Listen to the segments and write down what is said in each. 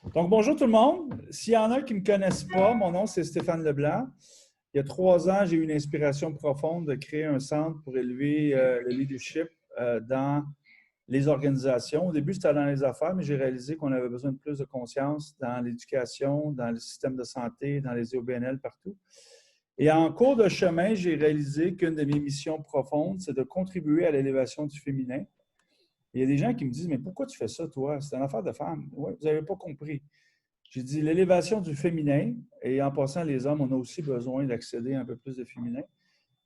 Donc, bonjour tout le monde. S'il y en a qui ne me connaissent pas, mon nom c'est Stéphane Leblanc. Il y a 3 ans, j'ai eu une inspiration profonde de créer un centre pour élever le leadership dans les organisations. Au début, c'était dans les affaires, mais j'ai réalisé qu'on avait besoin de plus de conscience dans l'éducation, dans le système de santé, dans les OBNL, partout. Et en cours de chemin, j'ai réalisé qu'une de mes missions profondes, c'est de contribuer à l'élévation du féminin. Il y a des gens qui me disent, mais pourquoi tu fais ça, toi? C'est une affaire de femme. Oui, vous n'avez pas compris. J'ai dit l'élévation du féminin, et en passant, les hommes, on a aussi besoin d'accéder à un peu plus de féminin.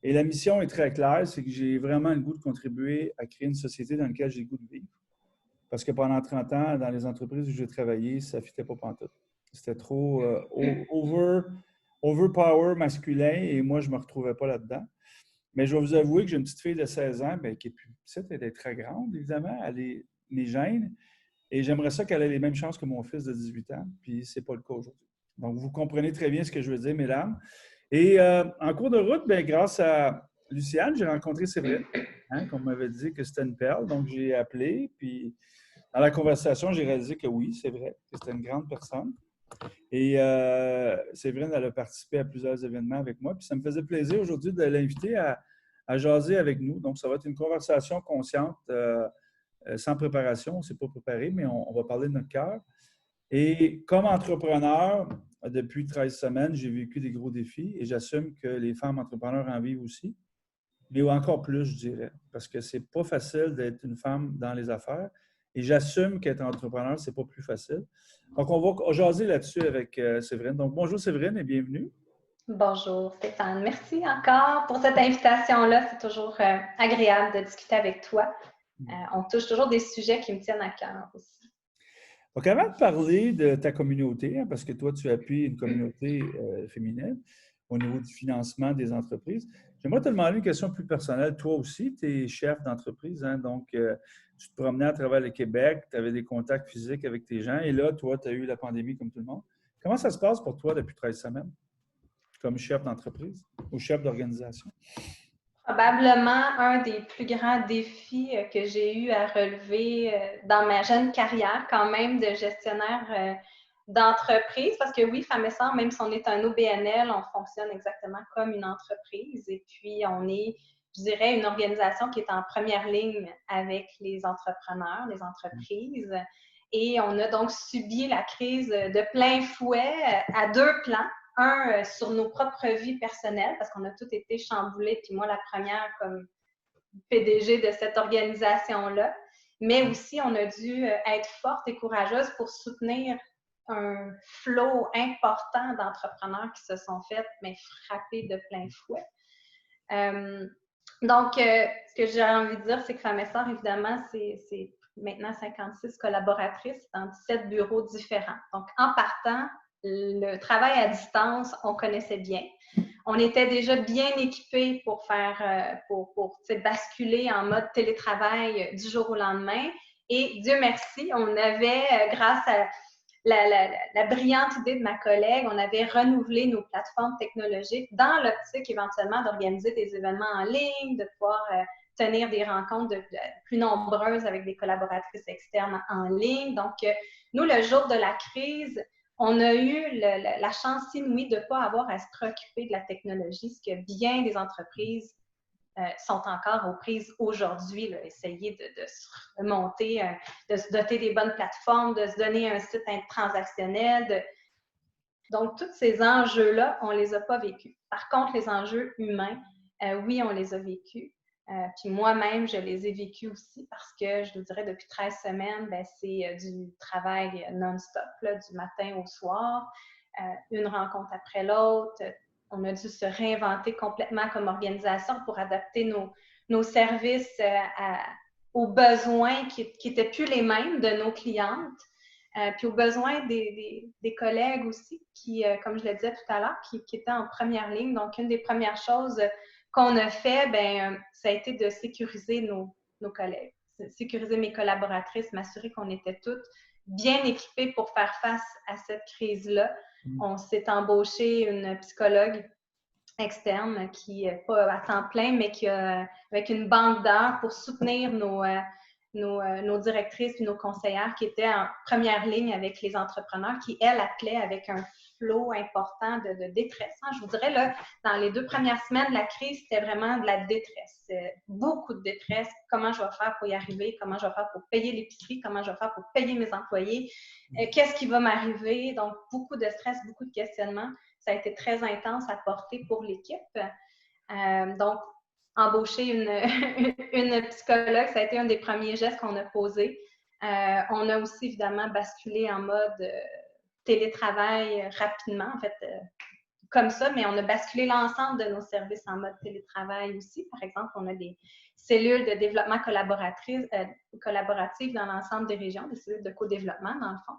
Et la mission est très claire, c'est que j'ai vraiment le goût de contribuer à créer une société dans laquelle j'ai le goût de vivre. Parce que pendant 30 ans, dans les entreprises où j'ai travaillé, ça ne fitait pas pantoute. C'était trop overpower masculin et moi, je ne me retrouvais pas là-dedans. Mais je vais vous avouer que j'ai une petite fille de 16 ans bien, qui est plus petite, elle est très grande, évidemment, elle est mes gènes. Et j'aimerais ça qu'elle ait les mêmes chances que mon fils de 18 ans, puis ce n'est pas le cas aujourd'hui. Donc, vous comprenez très bien ce que je veux dire, mesdames. Et en cours de route, bien, grâce à Luciane, j'ai rencontré Séverine, hein, qu'on m'avait dit que c'était une perle. Donc, j'ai appelé, puis dans la conversation, j'ai réalisé que oui, c'est vrai, que c'était une grande personne. Et Séverine, elle a participé à plusieurs événements avec moi, puis ça me faisait plaisir aujourd'hui de l'inviter à jaser avec nous. Donc, ça va être une conversation consciente. Sans préparation, on ne s'est pas préparé, mais on va parler de notre cœur. Et comme entrepreneur, depuis 13 semaines, j'ai vécu des gros défis et j'assume que les femmes entrepreneurs en vivent aussi, mais encore plus, je dirais, parce que c'est pas facile d'être une femme dans les affaires et j'assume qu'être entrepreneur, c'est pas plus facile. Donc, on va jaser là-dessus avec Séverine. Donc, bonjour Séverine et bienvenue. Bonjour Stéphane, merci encore pour cette invitation-là. C'est toujours agréable de discuter avec toi. On touche toujours des sujets qui me tiennent à cœur aussi. Donc, avant de parler de ta communauté, hein, parce que toi, tu appuies une communauté féminine au niveau du financement des entreprises, j'aimerais te demander une question plus personnelle. Toi aussi, tu es chef d'entreprise, hein, donc tu te promenais à travers le Québec, tu avais des contacts physiques avec tes gens, et là, toi, tu as eu la pandémie comme tout le monde. Comment ça se passe pour toi depuis 13 semaines, comme chef d'entreprise ou chef d'organisation? Probablement un des plus grands défis que j'ai eu à relever dans ma jeune carrière quand même de gestionnaire d'entreprise, parce que oui, Femmes et Sœurs, même si on est un OBNL, on fonctionne exactement comme une entreprise et puis on est, je dirais, une organisation qui est en première ligne avec les entrepreneurs, les entreprises. Et on a donc subi la crise de plein fouet à deux plans. Un, sur nos propres vies personnelles, parce qu'on a tous été chamboulés, puis moi, la première comme PDG de cette organisation-là. Mais aussi, on a dû être forte et courageuse pour soutenir un flot important d'entrepreneurs qui se sont fait frapper de plein fouet. Ce que j'ai envie de dire, c'est que Femmes et Sœurs, évidemment, c'est maintenant 56 collaboratrices dans 17 bureaux différents. Donc, en partant, le travail à distance, on connaissait bien. On était déjà bien équipés pour faire, pour basculer en mode télétravail du jour au lendemain. Et Dieu merci, on avait, grâce à la brillante idée de ma collègue, on avait renouvelé nos plateformes technologiques dans l'optique éventuellement d'organiser des événements en ligne, de pouvoir tenir des rencontres plus nombreuses avec des collaboratrices externes en ligne. Donc, nous, le jour de la crise, on a eu la chance inouïe de ne pas avoir à se préoccuper de la technologie, ce que bien des entreprises sont encore aux prises aujourd'hui, essayer de se monter, de se doter des bonnes plateformes, de se donner un site transactionnel. Donc, tous ces enjeux-là, on ne les a pas vécus. Par contre, les enjeux humains, oui, on les a vécus. Puis moi-même, je les ai vécus aussi parce que, je vous dirais, depuis 13 semaines, c'est du travail non-stop, du matin au soir, une rencontre après l'autre. On a dû se réinventer complètement comme organisation pour adapter nos services aux besoins qui n'étaient plus les mêmes de nos clientes. Puis aux besoins des collègues aussi, qui, comme je le disais tout à l'heure, qui étaient en première ligne. Donc, une des premières choses qu'on a fait, ça a été de sécuriser nos collègues, sécuriser mes collaboratrices, m'assurer qu'on était toutes bien équipées pour faire face à cette crise-là. On s'est embauché une psychologue externe qui n'est pas à temps plein, mais qui a, avec une banque d'heures pour soutenir nos directrices et nos conseillères qui étaient en première ligne avec les entrepreneurs qui, elles, appelaient avec un flot important de détresse. Je vous dirais, là, dans les 2 premières semaines de la crise, c'était vraiment de la détresse. Beaucoup de détresse. Comment je vais faire pour y arriver? Comment je vais faire pour payer l'épicerie? Comment je vais faire pour payer mes employés? Qu'est-ce qui va m'arriver? Donc, beaucoup de stress, beaucoup de questionnements. Ça a été très intense à porter pour l'équipe. Donc, embaucher une psychologue, ça a été un des premiers gestes qu'on a posés. On a aussi évidemment basculé en mode télétravail rapidement, en fait, comme ça, mais on a basculé l'ensemble de nos services en mode télétravail aussi. Par exemple, on a des cellules de développement collaboratif dans l'ensemble des régions, des cellules de co-développement, dans le fond,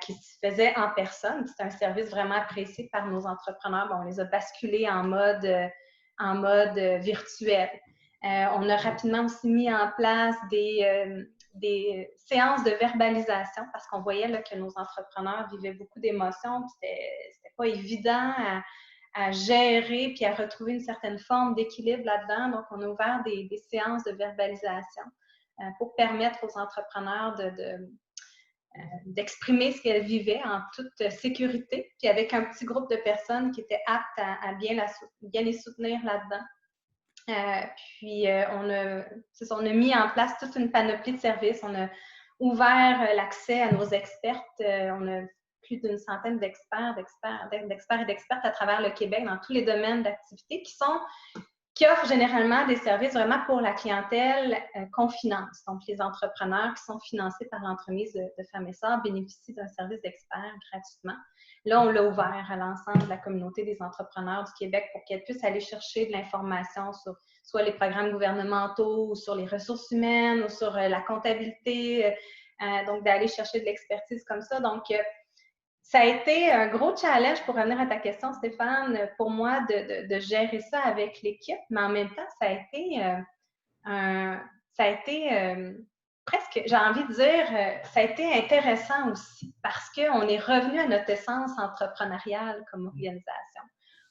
qui se faisaient en personne. C'est un service vraiment apprécié par nos entrepreneurs. Bon, on les a basculés en mode virtuel. On a rapidement aussi mis en place des séances de verbalisation parce qu'on voyait là, que nos entrepreneurs vivaient beaucoup d'émotions. C'était pas évident à gérer puis à retrouver une certaine forme d'équilibre là-dedans. Donc, on a ouvert des séances de verbalisation pour permettre aux entrepreneurs d'exprimer ce qu'elles vivaient en toute sécurité, puis avec un petit groupe de personnes qui étaient aptes à bien les soutenir là-dedans. On a mis en place toute une panoplie de services. On a ouvert l'accès à nos expertes. On a plus d'une centaine d'experts et d'expertes à travers le Québec dans tous les domaines d'activité qui offrent généralement des services vraiment pour la clientèle qu'on finance. Donc, les entrepreneurs qui sont financés par l'entremise de Femmes et Sœurs bénéficient d'un service d'expert gratuitement. Là, on l'a ouvert à l'ensemble de la communauté des entrepreneurs du Québec pour qu'elles puissent aller chercher de l'information sur soit les programmes gouvernementaux, ou sur les ressources humaines, ou sur la comptabilité, donc d'aller chercher de l'expertise comme ça. Donc, ça a été un gros challenge pour revenir à ta question, Stéphane, pour moi de gérer ça avec l'équipe, mais en même temps, ça a été presque, j'ai envie de dire, ça a été intéressant aussi parce qu'on est revenu à notre essence entrepreneuriale comme organisation.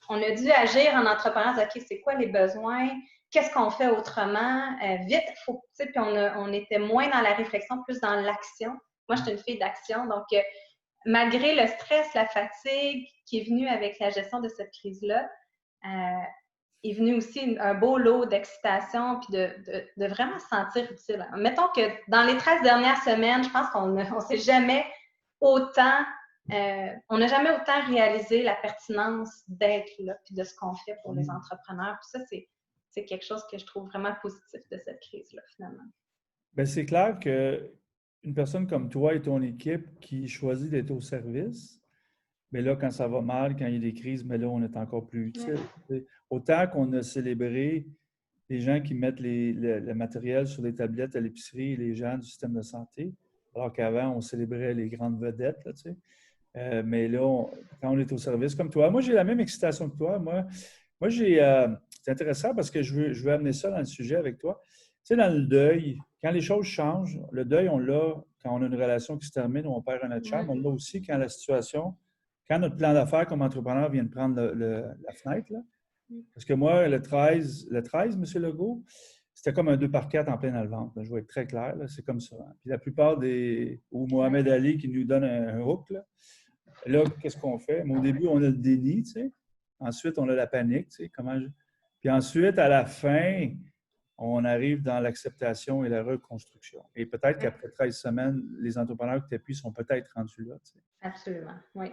On a dû agir en entrepreneur, OK, c'est quoi les besoins? Qu'est-ce qu'on fait autrement? Vite, puis on était moins dans la réflexion, plus dans l'action. Moi, je suis une fille d'action, donc malgré le stress, la fatigue qui est venue avec la gestion de cette crise-là, est venu aussi un beau lot d'excitation puis de vraiment se sentir utile. Mettons que dans les 13 dernières semaines, je pense qu'on ne s'est jamais autant, on n'a jamais autant réalisé la pertinence d'être là puis de ce qu'on fait pour les entrepreneurs. Puis ça, c'est quelque chose que je trouve vraiment positif de cette crise-là, finalement. Bien, c'est clair qu'une personne comme toi et ton équipe qui choisit d'être au service, mais là, quand ça va mal, quand il y a des crises, mais là, on est encore plus utile. Ouais. Autant qu'on a célébré les gens qui mettent le matériel sur les tablettes à l'épicerie et les gens du système de santé, alors qu'avant, on célébrait les grandes vedettes, là, tu sais. Mais là, quand on est au service, comme toi, moi, j'ai la même excitation que toi. Moi c'est intéressant parce que je veux amener ça dans le sujet avec toi. Tu sais, dans le deuil, quand les choses changent, le deuil, on l'a quand on a une relation qui se termine ou on perd un être cher, mais on l'a aussi quand la situation, quand notre plan d'affaires comme entrepreneur vient de prendre la fenêtre. Là. Parce que moi, le 13, M. Legault, c'était comme un 2x4 en plein dans le ventre. Là. Je vais être très clair, c'est comme ça. Hein. Puis la plupart ou Mohamed Ali qui nous donne un hook, là qu'est-ce qu'on fait? Mais au début, on a le déni, tu sais. Ensuite, on a la panique, tu sais. Puis ensuite, à la fin, on arrive dans l'acceptation et la reconstruction. Et peut-être qu'après 13 semaines, les entrepreneurs que tu appuies sont peut-être rendus là. Tu sais. Absolument, oui.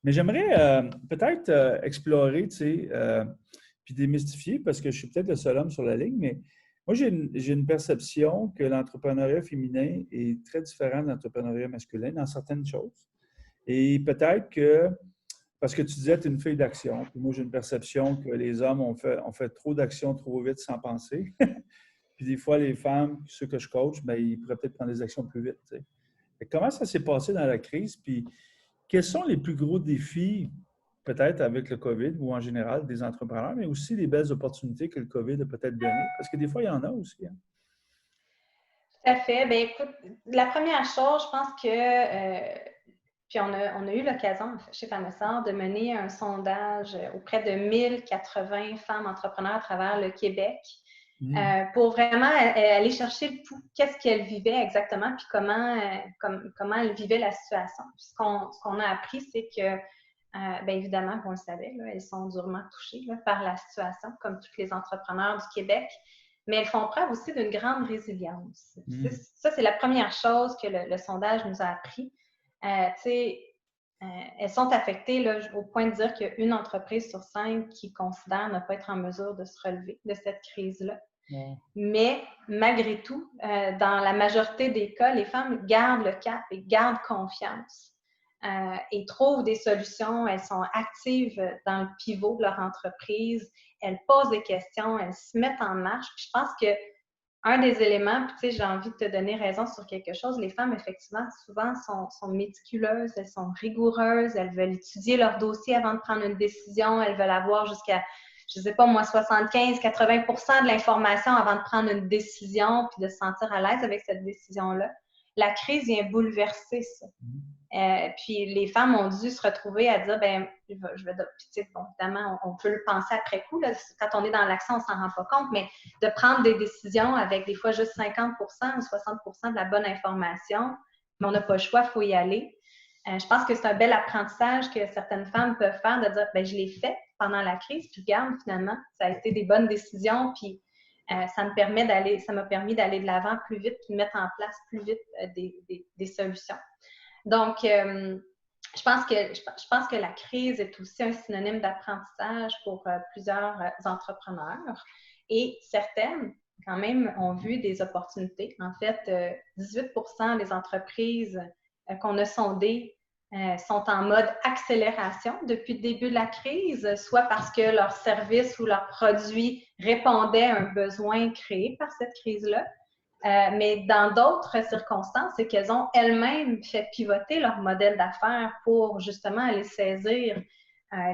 Mais j'aimerais peut-être explorer, tu sais, puis démystifier, parce que je suis peut-être le seul homme sur la ligne, mais moi, j'ai une perception que l'entrepreneuriat féminin est très différent de l'entrepreneuriat masculin dans certaines choses. Et peut-être que, parce que tu disais, tu es une fille d'action, puis moi, j'ai une perception que les hommes ont fait trop d'actions trop vite sans penser. Puis des fois, les femmes, ceux que je coach, bien, ils pourraient peut-être prendre des actions plus vite. Tu sais. Comment ça s'est passé dans la crise? Puis quels sont les plus gros défis, peut-être avec le COVID ou en général, des entrepreneurs, mais aussi les belles opportunités que le COVID a peut-être données? Parce que des fois, il y en a aussi. Hein? Tout à fait. Bien, écoute, la première chose, je pense que puis on a eu l'occasion, chez Femmes et Sœurs, de mener un sondage auprès de 1080 femmes entrepreneurs à travers le Québec. pour vraiment aller chercher le pouls. Qu'est-ce qu'elle vivait exactement, puis comment elle vivait la situation. Puis ce qu'on a appris, c'est que, bien évidemment, on le savait, là, elles sont durement touchées là, par la situation, comme tous les entrepreneurs du Québec, mais elles font preuve aussi d'une grande résilience. Ça, c'est la première chose que le sondage nous a appris. Elles sont affectées là, au point de dire qu'il y a une entreprise sur 5 qui considère ne pas être en mesure de se relever de cette crise-là. Ouais. Mais malgré tout, dans la majorité des cas, les femmes gardent le cap et gardent confiance et trouvent des solutions. Elles sont actives dans le pivot de leur entreprise. Elles posent des questions, elles se mettent en marche. Puis je pense que un des éléments, puis tu sais, j'ai envie de te donner raison sur quelque chose, les femmes, effectivement, souvent sont méticuleuses, elles sont rigoureuses, elles veulent étudier leur dossier avant de prendre une décision, elles veulent avoir jusqu'à, je ne sais pas moi, 75-80% de l'information avant de prendre une décision puis de se sentir à l'aise avec cette décision-là. La crise vient bouleverser ça. Puis les femmes ont dû se retrouver à dire, ben je vais bon, évidemment, on peut le penser après coup, là, quand on est dans l'action, on s'en rend pas compte, mais de prendre des décisions avec des fois juste 50% ou 60% de la bonne information, mais on n'a pas le choix, il faut y aller. Je pense que c'est un bel apprentissage que certaines femmes peuvent faire, de dire, ben je l'ai fait pendant la crise, puis regarde, finalement, ça a été des bonnes décisions, puis ça m'a permis d'aller de l'avant plus vite, puis de mettre en place plus vite des solutions. Donc, je pense que la crise est aussi un synonyme d'apprentissage pour plusieurs entrepreneurs. Et certaines, quand même, ont vu des opportunités. En fait, 18% des entreprises qu'on a sondées sont en mode accélération depuis le début de la crise, soit parce que leur service ou leur produit répondait à un besoin créé par cette crise-là, mais dans d'autres circonstances, c'est qu'elles ont elles-mêmes fait pivoter leur modèle d'affaires pour justement aller saisir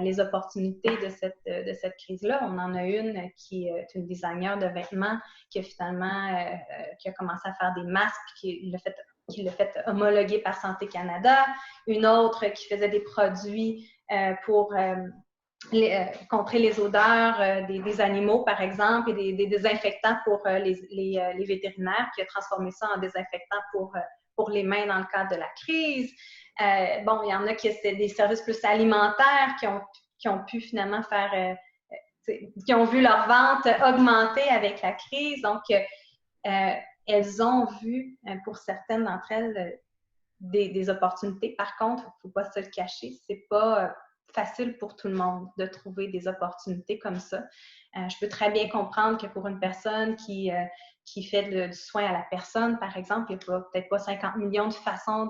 les opportunités de cette crise-là. On en a une qui est une designer de vêtements qui a finalement qui a commencé à faire des masques, qui l'a fait homologuer par Santé Canada. Une autre qui faisait des produits pour contrer les odeurs des animaux, par exemple, et des désinfectants pour les vétérinaires, qui a transformé ça en désinfectant pour les mains dans le cadre de la crise. Bon, il y en a qui c'est des services plus alimentaires qui ont pu finalement faire, qui ont vu leur vente augmenter avec la crise. Donc, elles ont vu, pour certaines d'entre elles, des opportunités. Par contre, il ne faut pas se le cacher, c'est pas facile pour tout le monde de trouver des opportunités comme ça. Je peux très bien comprendre que pour une personne qui fait du soin à la personne, par exemple, il n'y a peut-être pas 50 millions de façons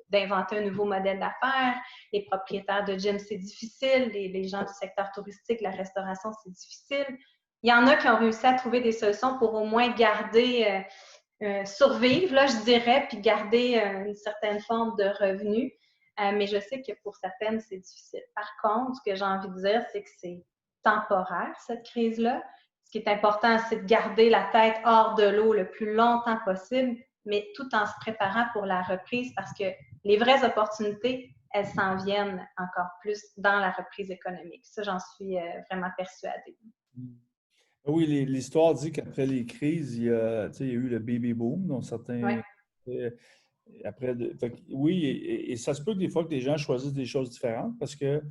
d'inventer un nouveau modèle d'affaires. Les propriétaires de gym, c'est difficile. Les gens du secteur touristique, la restauration, c'est difficile. Il y en a qui ont réussi à trouver des solutions pour au moins garder, survivre, là, je dirais, puis garder une certaine forme de revenu. Mais je sais que pour certaines, c'est difficile. Par contre, ce que j'ai envie de dire, c'est que c'est temporaire, cette crise-là. Ce qui est important, c'est de garder la tête hors de l'eau le plus longtemps possible, mais tout en se préparant pour la reprise, parce que les vraies opportunités, elles s'en viennent encore plus dans la reprise économique. Ça, j'en suis vraiment persuadée. Oui, l'histoire dit qu'après les crises, il y a eu le baby boom, dont certains... Oui. Oui, et ça se peut que des fois que les gens choisissent des choses différentes, parce que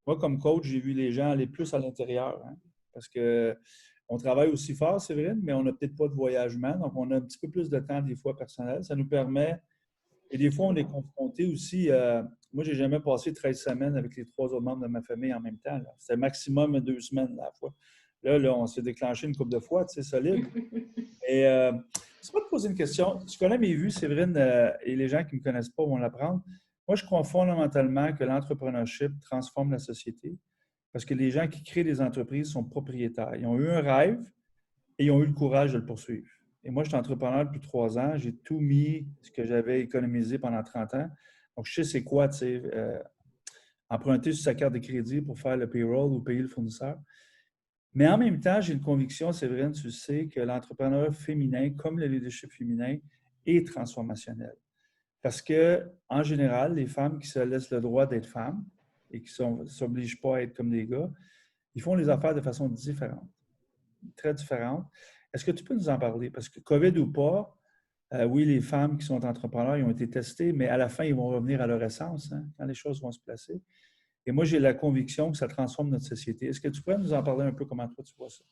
moi, comme coach, j'ai vu les gens aller plus à l'intérieur, hein, parce qu'on travaille aussi fort, c'est vrai, mais on n'a peut-être pas de voyagement, donc on a un petit peu plus de temps des fois personnel. Ça nous permet, et des fois on est confronté aussi, moi, j'ai jamais passé 13 semaines avec les 3 autres membres de ma famille en même temps. C'était maximum 2 semaines à la fois. Là, on s'est déclenché une couple de fois, tu sais, solide. Et c'est pas de poser une question. Tu connais mes vues, Séverine, et les gens qui ne me connaissent pas vont l'apprendre. Moi, je crois fondamentalement que l'entrepreneurship transforme la société parce que les gens qui créent des entreprises sont propriétaires. Ils ont eu un rêve et ils ont eu le courage de le poursuivre. Et moi, je suis entrepreneur depuis 3 ans. J'ai tout mis ce que j'avais économisé pendant 30 ans. Donc, je sais c'est quoi, tu sais, emprunter sur sa carte de crédit pour faire le payroll ou payer le fournisseur. Mais en même temps, j'ai une conviction, Séverine, tu sais, que l'entrepreneur féminin, comme le leadership féminin, est transformationnel. Parce que, en général, les femmes qui se laissent le droit d'être femmes et qui ne s'obligent pas à être comme des gars, ils font les affaires de façon différente. très différentes. Est-ce que tu peux nous en parler? Parce que COVID ou pas, oui, les femmes qui sont entrepreneurs, ils ont été testées, mais à la fin, ils vont revenir à leur essence, hein, quand les choses vont se placer. Et moi, j'ai la conviction que ça transforme notre société. Est-ce que tu pourrais nous en parler un peu comment toi tu vois ça?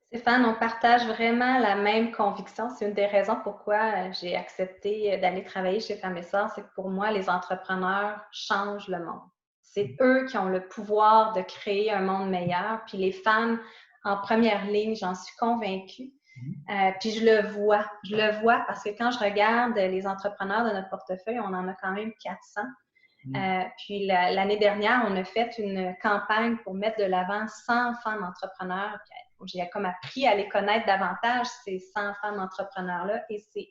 Stéphane, on partage vraiment la même conviction. C'est une des raisons pourquoi j'ai accepté d'aller travailler chez Femmes et Sœurs, c'est que pour moi, les entrepreneurs changent le monde. C'est eux qui ont le pouvoir de créer un monde meilleur. Puis les femmes en première ligne, j'en suis convaincue. Puis je le vois parce que quand je regarde les entrepreneurs de notre portefeuille, on en a quand même 400. Puis l'année dernière, on a fait une campagne pour mettre de l'avant 100 femmes entrepreneurs. J'ai comme appris à les connaître davantage, ces 100 femmes entrepreneurs-là, et c'est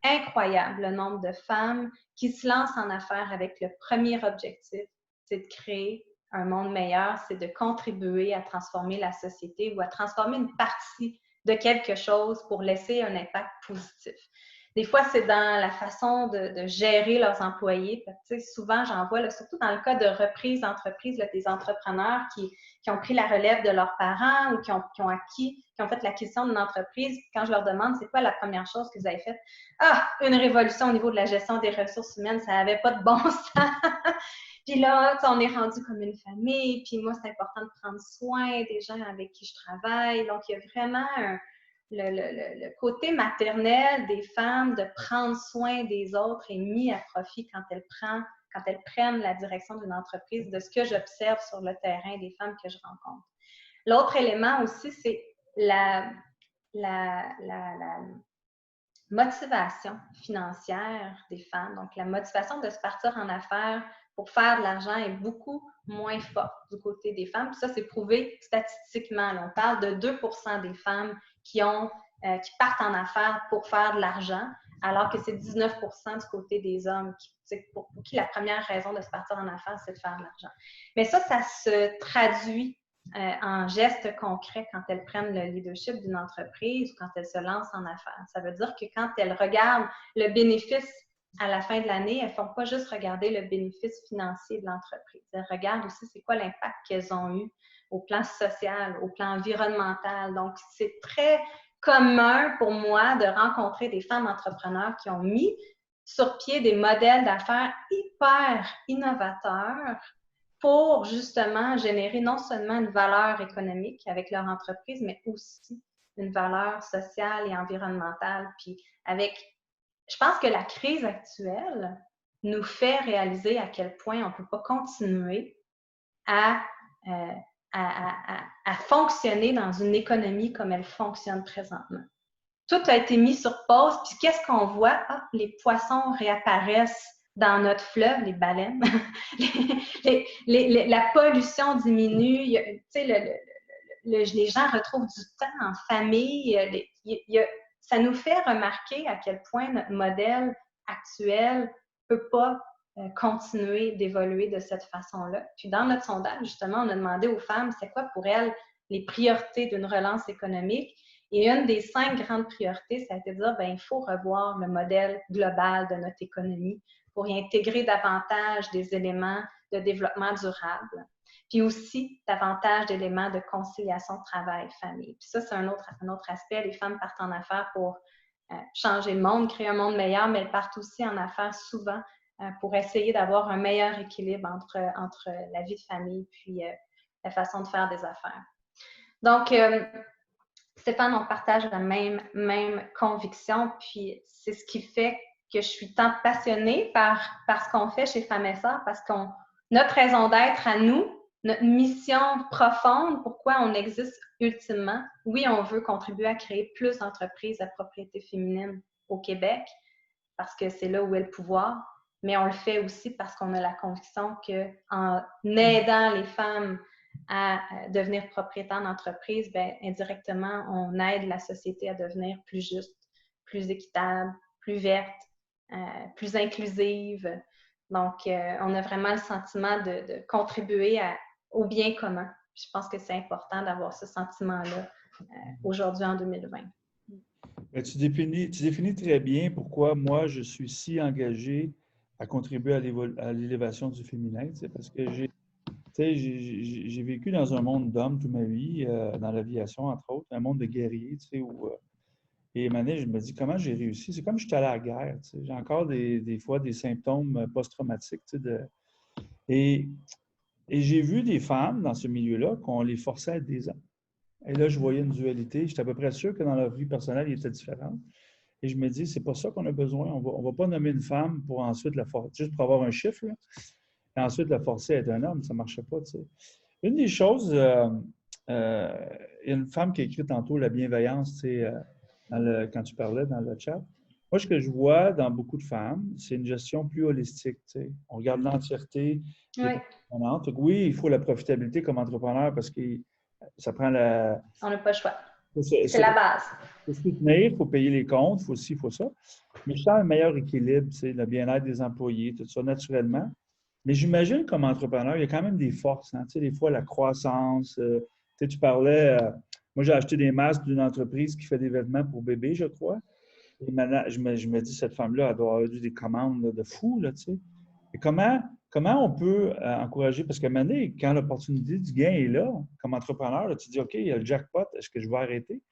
incroyable le nombre de femmes qui se lancent en affaires avec le premier objectif, c'est de créer un monde meilleur, c'est de contribuer à transformer la société ou à transformer une partie de quelque chose pour laisser un impact positif. Des fois, c'est dans la façon de gérer leurs employés. Souvent, j'en vois, là, surtout dans le cas de reprise d'entreprise, des entrepreneurs qui ont pris la relève de leurs parents ou qui ont fait l'acquisition d'une entreprise. Quand je leur demande c'est quoi la première chose que vous avez faite, ah, une révolution au niveau de la gestion des ressources humaines, ça n'avait pas de bon sens. Puis là, on est rendu comme une famille. Puis moi, c'est important de prendre soin des gens avec qui je travaille. Donc, il y a vraiment le côté maternel des femmes de prendre soin des autres est mis à profit quand elles prennent la direction d'une entreprise, de ce que j'observe sur le terrain des femmes que je rencontre. L'autre élément aussi, c'est la motivation financière des femmes. Donc, la motivation de se partir en affaires pour faire de l'argent est beaucoup moins forte du côté des femmes. Puis ça, c'est prouvé statistiquement. Là, on parle de 2% des femmes qui partent en affaires pour faire de l'argent, alors que c'est 19% du côté des hommes pour qui la première raison de se partir en affaires, c'est de faire de l'argent. Mais ça se traduit en gestes concrets quand elles prennent le leadership d'une entreprise ou quand elles se lancent en affaires. Ça veut dire que quand elles regardent le bénéfice à la fin de l'année, elles ne font pas juste regarder le bénéfice financier de l'entreprise. Elles regardent aussi c'est quoi l'impact qu'elles ont eu au plan social, au plan environnemental. Donc, c'est très commun pour moi de rencontrer des femmes entrepreneurs qui ont mis sur pied des modèles d'affaires hyper innovateurs pour justement générer non seulement une valeur économique avec leur entreprise, mais aussi une valeur sociale et environnementale. Puis je pense que la crise actuelle nous fait réaliser à quel point on ne peut pas continuer à fonctionner dans une économie comme elle fonctionne présentement. Tout a été mis sur pause, puis qu'est-ce qu'on voit? Ah, les poissons réapparaissent dans notre fleuve, les baleines. La pollution diminue. Les gens retrouvent du temps en famille. Ça nous fait remarquer à quel point notre modèle actuel ne peut pas continuer d'évoluer de cette façon-là. Puis dans notre sondage, justement, on a demandé aux femmes, c'est quoi pour elles les priorités d'une relance économique? Et une des 5 grandes priorités, ça a été de dire, il faut revoir le modèle global de notre économie pour y intégrer davantage des éléments de développement durable, puis aussi davantage d'éléments de conciliation travail-famille. Puis ça, c'est un autre aspect. Les femmes partent en affaires pour changer le monde, créer un monde meilleur, mais elles partent aussi en affaires souvent pour essayer d'avoir un meilleur équilibre entre la vie de famille puis la façon de faire des affaires. Donc, Stéphane, on partage la même conviction, puis c'est ce qui fait que je suis tant passionnée par ce qu'on fait chez Femmes et Sœurs, parce que notre raison d'être à nous, notre mission profonde, pourquoi on existe ultimement, oui, on veut contribuer à créer plus d'entreprises à propriété féminine au Québec, parce que c'est là où est le pouvoir, mais on le fait aussi parce qu'on a la conviction qu'en aidant les femmes à devenir propriétaire d'entreprise, indirectement, on aide la société à devenir plus juste, plus équitable, plus verte, plus inclusive. Donc, on a vraiment le sentiment de contribuer au bien commun. Je pense que c'est important d'avoir ce sentiment-là aujourd'hui en 2020. Tu définis très bien pourquoi moi, je suis si engagé à contribuer à l'élévation du féminin, parce que sais, j'ai vécu dans un monde d'hommes toute ma vie, dans l'aviation, entre autres, un monde de guerriers, tu sais, où... et à un moment donné, je me dis, comment j'ai réussi? C'est comme si j'étais allé à la guerre, tu sais. J'ai encore des fois des symptômes post-traumatiques, tu sais, et, et j'ai vu des femmes dans ce milieu-là qu'on les forçait à être des hommes. Et là, je voyais une dualité. J'étais à peu près sûr que dans leur vie personnelle, ils étaient différents. Et je me dis, c'est pas ça qu'on a besoin. On va pas nommer une femme pour ensuite la forcer, juste pour avoir un chiffre, là, et ensuite la forcer à être un homme. Ça ne marchait pas, tu sais. Une des choses, il y a une femme qui a écrit tantôt la bienveillance, tu sais, quand tu parlais dans le chat. Moi, ce que je vois dans beaucoup de femmes, c'est une gestion plus holistique, tu sais. On regarde l'entièreté des Oui, composantes. Donc, oui, il faut la profitabilité comme entrepreneur parce que ça prend la... on n'a pas le choix. faut C'est la base. faut se soutenir, il faut payer les comptes, il faut ci, il faut ça. Mais je sens un meilleur équilibre, tu sais, le bien-être des employés, tout ça, naturellement. Mais j'imagine comme entrepreneur, il y a quand même des forces. Hein, tu sais, des fois, la croissance. Tu sais, tu parlais, moi, j'ai acheté des masques d'une entreprise qui fait des vêtements pour bébés, je crois. Et maintenant, je me dis, cette femme-là, elle doit avoir eu des commandes là, de fou, là, tu sais. Et comment on peut encourager? Parce qu'à un moment donné, quand l'opportunité du gain est là, comme entrepreneur, là, tu dis, OK, il y a le jackpot, est-ce que je vais arrêter?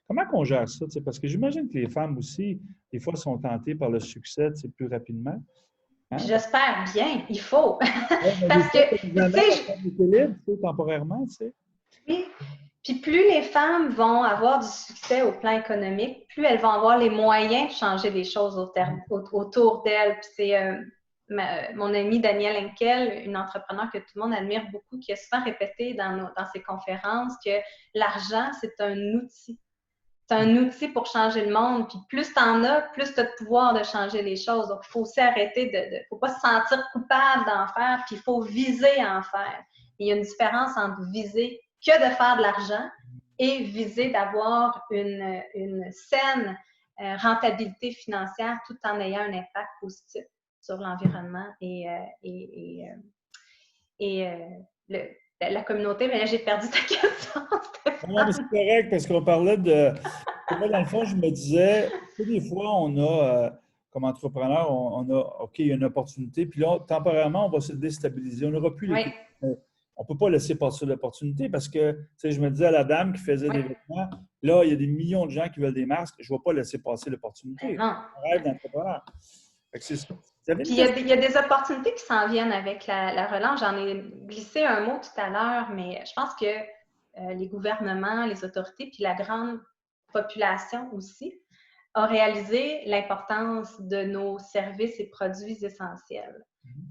Comment qu'on gère ça? Tu sais? Parce que j'imagine que les femmes aussi, des fois, sont tentées par le succès, tu sais, plus rapidement. Puis Hein? j'espère bien, il faut. Ouais, mais des Parce que, fois, ça nous tu amène sais, à faire l'équilibre, tu sais, temporairement, tu sais. oui. Puis plus les femmes vont avoir du succès au plan économique, plus elles vont avoir les moyens de changer des choses autour d'elles. Puis c'est mon amie Danielle Henkel, une entrepreneure que tout le monde admire beaucoup, qui a souvent répété dans ses conférences que l'argent, c'est un outil. C'est un outil pour changer le monde. Puis plus tu en as, plus tu as de pouvoir de changer les choses. Donc, il faut aussi arrêter faut pas se sentir coupable d'en faire, puis il faut viser à en faire. Il y a une différence entre viser que de faire de l'argent et viser d'avoir une saine rentabilité financière tout en ayant un impact positif sur l'environnement et la communauté. Mais là, j'ai perdu ta question, Non, mais Stéphane. c'est correct parce qu'on parlait de. Moi, dans le fond, je me disais, tu sais, des fois, on a, comme entrepreneur, on a, OK, il y a une opportunité, puis là, temporairement, on va se déstabiliser. On n'aura plus Oui, les. On ne peut pas laisser passer l'opportunité parce que, tu sais, je me disais à la dame qui faisait oui. des vêtements, là, il y a des millions de gens qui veulent des masques, je ne vais pas laisser passer Ben l'opportunité. non. C'est un rêve d'entrepreneur. Fait que c'est ça. Vous avez Puis une question? il y a des opportunités qui s'en viennent avec la relance. J'en ai glissé un mot tout à l'heure, mais je pense que les gouvernements, les autorités, puis la grande population aussi, ont réalisé l'importance de nos services et produits essentiels.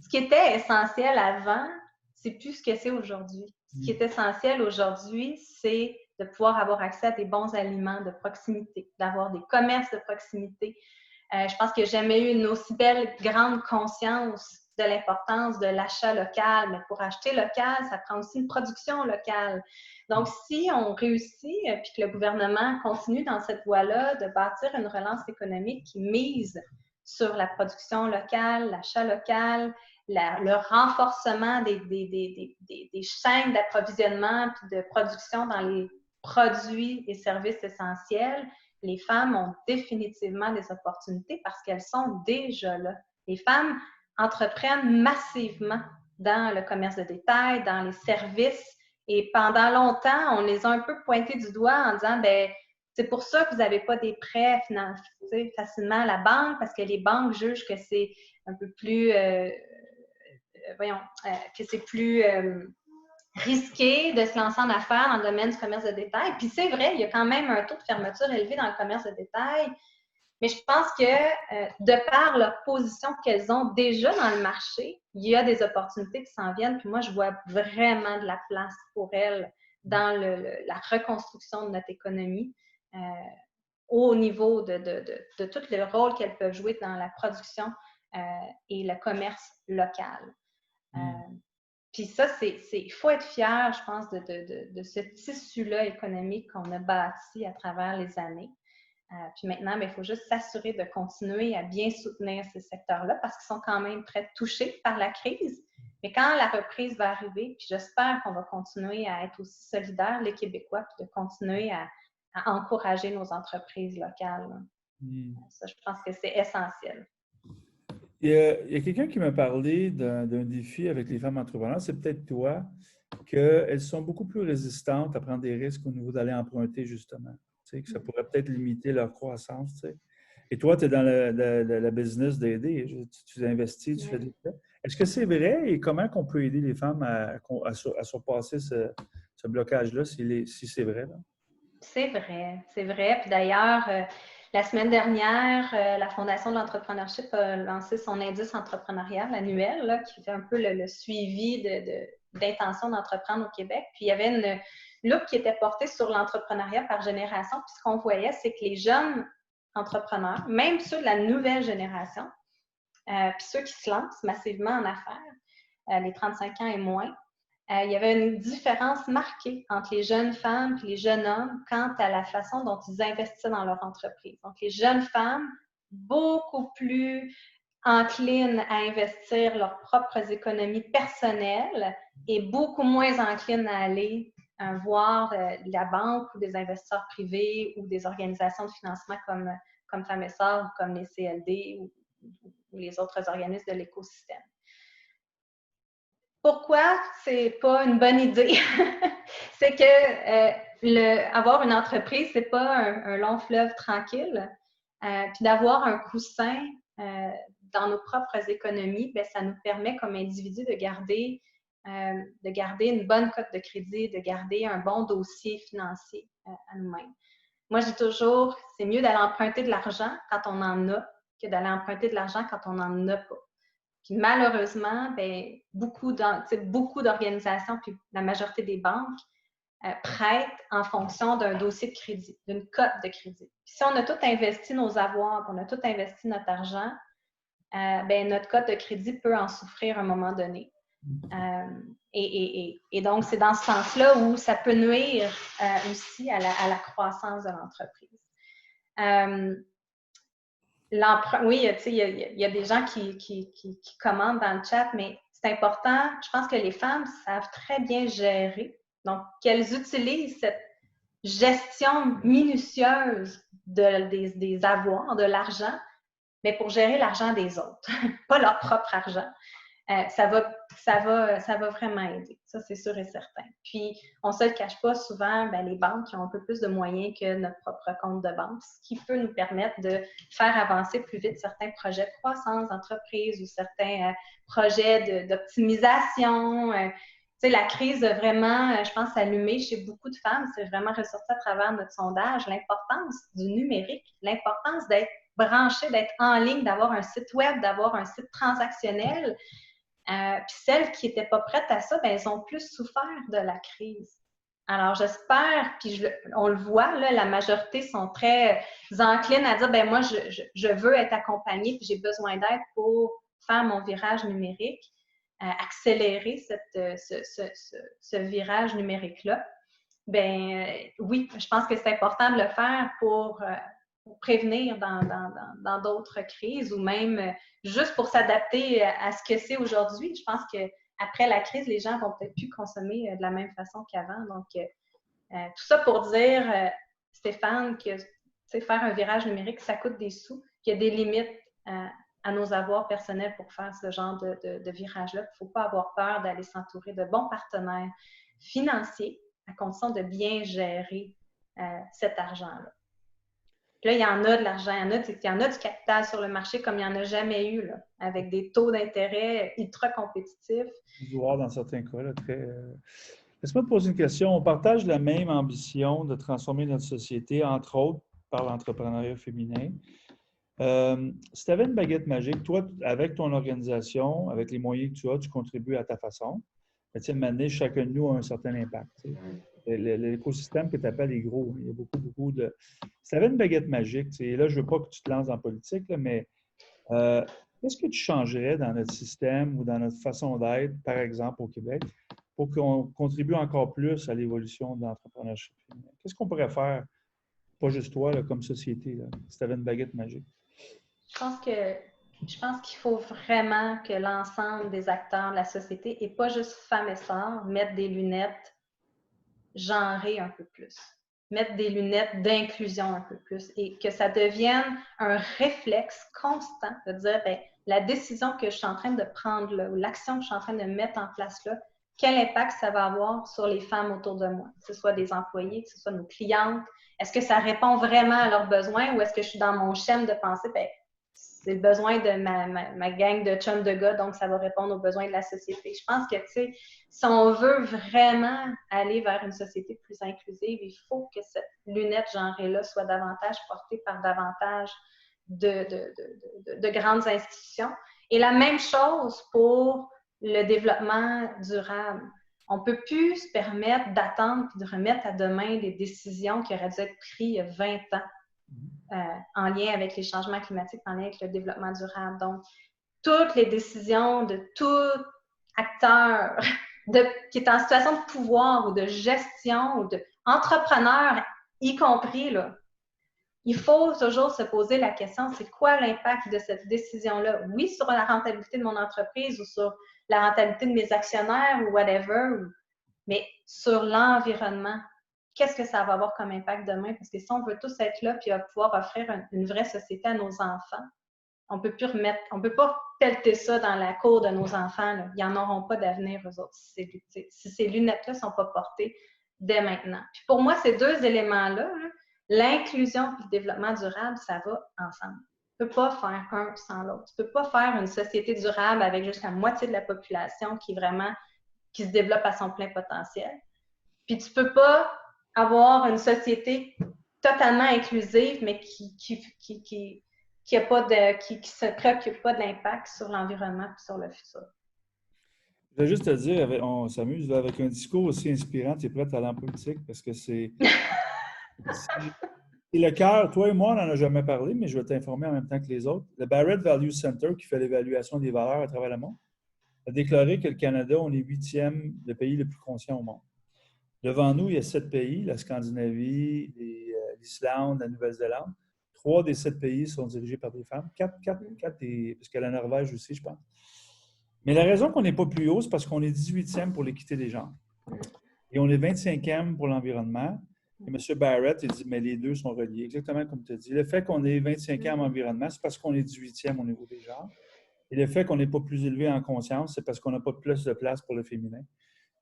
Ce qui était essentiel avant, c'est plus ce que c'est aujourd'hui. Ce qui est essentiel aujourd'hui, c'est de pouvoir avoir accès à des bons aliments de proximité, d'avoir des commerces de proximité. Je pense qu'il n'y a jamais eu une aussi belle grande conscience de l'importance de l'achat local. Mais pour acheter local, ça prend aussi une production locale. Donc, si on réussit, puis que le gouvernement continue dans cette voie-là de bâtir une relance économique qui mise sur la production locale, l'achat local, le renforcement des chaînes d'approvisionnement puis de production dans les produits et services essentiels, les femmes ont définitivement des opportunités parce qu'elles sont déjà là. Les femmes entreprennent massivement dans le commerce de détail, dans les services, et pendant longtemps, on les a un peu pointés du doigt en disant, ben c'est pour ça que vous n'avez pas des prêts financés facilement à la banque, parce que les banques jugent que c'est un peu plus, que c'est plus risqué de se lancer en affaires dans le domaine du commerce de détail. Puis c'est vrai, il y a quand même un taux de fermeture élevé dans le commerce de détail, mais je pense que de par leur position qu'elles ont déjà dans le marché, il y a des opportunités qui s'en viennent. Puis moi, je vois vraiment de la place pour elles dans la reconstruction de notre économie au niveau de tout le rôle qu'elles peuvent jouer dans la production et le commerce local. Puis ça, il faut être fier, je pense, de ce tissu-là économique qu'on a bâti à travers les années. Puis maintenant, il faut juste s'assurer de continuer à bien soutenir ces secteurs-là parce qu'ils sont quand même très touchés par la crise. Mais quand la reprise va arriver, puis j'espère qu'on va continuer à être aussi solidaires, les Québécois, puis de continuer à encourager nos entreprises locales. Ça, je pense que c'est essentiel. Il y a quelqu'un qui m'a parlé d'un défi avec les femmes entrepreneurs, c'est peut-être toi, qu'elles sont beaucoup plus résistantes à prendre des risques au niveau d'aller emprunter, justement. Tu sais, que ça pourrait peut-être limiter leur croissance. Tu sais. Et toi, tu es dans la business d'aider. Tu investis, tu fais Oui. des prêts. Est-ce que c'est vrai et comment qu'on peut aider les femmes à surpasser ce blocage-là, si c'est vrai? Là? C'est vrai, c'est vrai. Puis d'ailleurs, la semaine dernière, la Fondation de l'entrepreneurship a lancé son indice entrepreneurial annuel, là, qui fait un peu le suivi d'intention d'entreprendre au Québec. Puis il y avait une loupe qui était portée sur l'entrepreneuriat par génération. Puis ce qu'on voyait, c'est que les jeunes entrepreneurs, même ceux de la nouvelle génération, puis ceux qui se lancent massivement en affaires, les 35 ans et moins, il y avait une différence marquée entre les jeunes femmes et les jeunes hommes quant à la façon dont ils investissaient dans leur entreprise. Donc, les jeunes femmes, beaucoup plus enclines à investir leurs propres économies personnelles et beaucoup moins enclines à aller voir la banque ou des investisseurs privés ou des organisations de financement comme Femmes et Sœurs ou comme les CLD ou les autres organismes de l'écosystème. Pourquoi c'est pas une bonne idée? C'est que avoir une entreprise, c'est pas un long fleuve tranquille. Puis d'avoir un coussin dans nos propres économies, bien, ça nous permet comme individus de garder une bonne cote de crédit, de garder un bon dossier financier à nous-mêmes. Moi, je dis toujours, c'est mieux d'aller emprunter de l'argent quand on en a que d'aller emprunter de l'argent quand on n'en a pas. Puis malheureusement, bien, beaucoup d'organisations, puis la majorité des banques, prêtent en fonction d'un dossier de crédit, d'une cote de crédit. Puis si on a tout investi nos avoirs, on a tout investi notre argent, bien, notre cote de crédit peut en souffrir à un moment donné. Et donc, c'est dans ce sens-là où ça peut nuire aussi à la croissance de l'entreprise. Oui, tu sais, il y a des gens qui commandent dans le chat, mais c'est important. Je pense que les femmes savent très bien gérer. Donc, qu'elles utilisent cette gestion minutieuse des avoirs, de l'argent, mais pour gérer l'argent des autres, pas leur propre argent. Ça va vraiment aider. Ça, c'est sûr et certain. Puis, on ne se le cache pas, souvent, bien, les banques ont un peu plus de moyens que notre propre compte de banque, ce qui peut nous permettre de faire avancer plus vite certains projets de croissance d'entreprise ou certains projets d'optimisation. Tu sais, la crise a vraiment, je pense, allumé chez beaucoup de femmes. C'est vraiment ressorti à travers notre sondage l'importance du numérique, l'importance d'être branché, d'être en ligne, d'avoir un site web, d'avoir un site transactionnel. Puis celles qui n'étaient pas prêtes à ça, bien, elles ont plus souffert de la crise. Alors, j'espère, puis on le voit, là, la majorité sont très enclines à dire, bien, moi, je veux être accompagnée, puis j'ai besoin d'aide pour faire mon virage numérique, accélérer ce virage numérique-là. Bien, oui, je pense que c'est important de le faire pour prévenir dans d'autres crises ou même juste pour s'adapter à ce que c'est aujourd'hui. Je pense qu'après la crise, les gens vont peut-être plus consommer de la même façon qu'avant. Donc, tout ça pour dire, Stéphane, que faire un virage numérique, ça coûte des sous, qu'il y a des limites à nos avoirs personnels pour faire ce genre de virage-là. Il ne faut pas avoir peur d'aller s'entourer de bons partenaires financiers à condition de bien gérer cet argent-là. Là, il y en a de l'argent, il y en a du capital sur le marché comme il n'y en a jamais eu, là, avec des taux d'intérêt ultra compétitifs. Voir dans certains cas, là, très. Laisse-moi te poser une question. On partage la même ambition de transformer notre société, entre autres par l'entrepreneuriat féminin. Si tu avais une baguette magique, toi, avec ton organisation, avec les moyens que tu as, tu contribues à ta façon. Mais tu sais, chacun de nous a un certain impact. L'écosystème que tu appelles est gros. Il y a beaucoup, beaucoup de. Si tu avais une baguette magique, et là, je ne veux pas que tu te lances en politique, là, mais qu'est-ce que tu changerais dans notre système ou dans notre façon d'être, par exemple, au Québec, pour qu'on contribue encore plus à l'évolution de l'entrepreneuriat féminin? Qu'est-ce qu'on pourrait faire, pas juste toi, là, comme société, là, si tu avais une baguette magique? Je pense qu'il faut vraiment que l'ensemble des acteurs de la société, et pas juste femmes et sœurs, mettent des lunettes genrées un peu plus, mettre des lunettes d'inclusion un peu plus et que ça devienne un réflexe constant de dire, bien, la décision que je suis en train de prendre là, ou l'action que je suis en train de mettre en place là, quel impact ça va avoir sur les femmes autour de moi, que ce soit des employés, que ce soit nos clientes. Est-ce que ça répond vraiment à leurs besoins ou est-ce que je suis dans mon schéma de pensée, ben, c'est le besoin de ma gang de chums de gars, donc ça va répondre aux besoins de la société. Je pense que, tu sais, si on veut vraiment aller vers une société plus inclusive, il faut que cette lunette genrée-là soit davantage portée par davantage de grandes institutions. Et la même chose pour le développement durable. On ne peut plus se permettre d'attendre et de remettre à demain des décisions qui auraient dû être prises il y a 20 ans. En lien avec les changements climatiques, en lien avec le développement durable. Donc, toutes les décisions de tout acteur qui est en situation de pouvoir ou de gestion ou d'entrepreneur, y compris, là, il faut toujours se poser la question, c'est quoi l'impact de cette décision-là? Oui, sur la rentabilité de mon entreprise ou sur la rentabilité de mes actionnaires ou whatever, mais sur l'environnement. Qu'est-ce que ça va avoir comme impact demain? Parce que si on veut tous être là puis pouvoir offrir une vraie société à nos enfants, on peut pas pelleter ça dans la cour de nos enfants. Là. Ils n'en auront pas d'avenir, eux autres, si ces lunettes-là ne sont pas portées dès maintenant. Puis pour moi, ces deux éléments-là, l'inclusion et le développement durable, ça va ensemble. Tu ne peux pas faire un sans l'autre. Tu ne peux pas faire une société durable avec juste la moitié de la population qui se développe à son plein potentiel. Puis tu ne peux pas avoir une société totalement inclusive, mais qui se préoccupe pas de l'impact sur l'environnement et sur le futur. Je vais juste te dire, on s'amuse là, avec un discours aussi inspirant, tu es prête à aller en politique parce que c'est le cœur. Toi et moi, on n'en a jamais parlé, mais je vais t'informer en même temps que les autres. Le Barrett Value Center, qui fait l'évaluation des valeurs à travers le monde, a déclaré que le Canada, on est 8e le pays le plus conscient au monde. Devant nous, il y a 7 pays, la Scandinavie, l'Islande, la Nouvelle-Zélande. 3 des 7 pays sont dirigés par des femmes. 4 parce qu'il y a la Norvège aussi, je pense. Mais la raison qu'on n'est pas plus haut, c'est parce qu'on est 18e pour l'équité des genres. Et on est 25e pour l'environnement. Et M. Barrett, il dit, mais les deux sont reliés, exactement comme tu as dit. Le fait qu'on est 25e en environnement, c'est parce qu'on est 18e au niveau des genres. Et le fait qu'on n'est pas plus élevé en conscience, c'est parce qu'on n'a pas plus de place pour le féminin.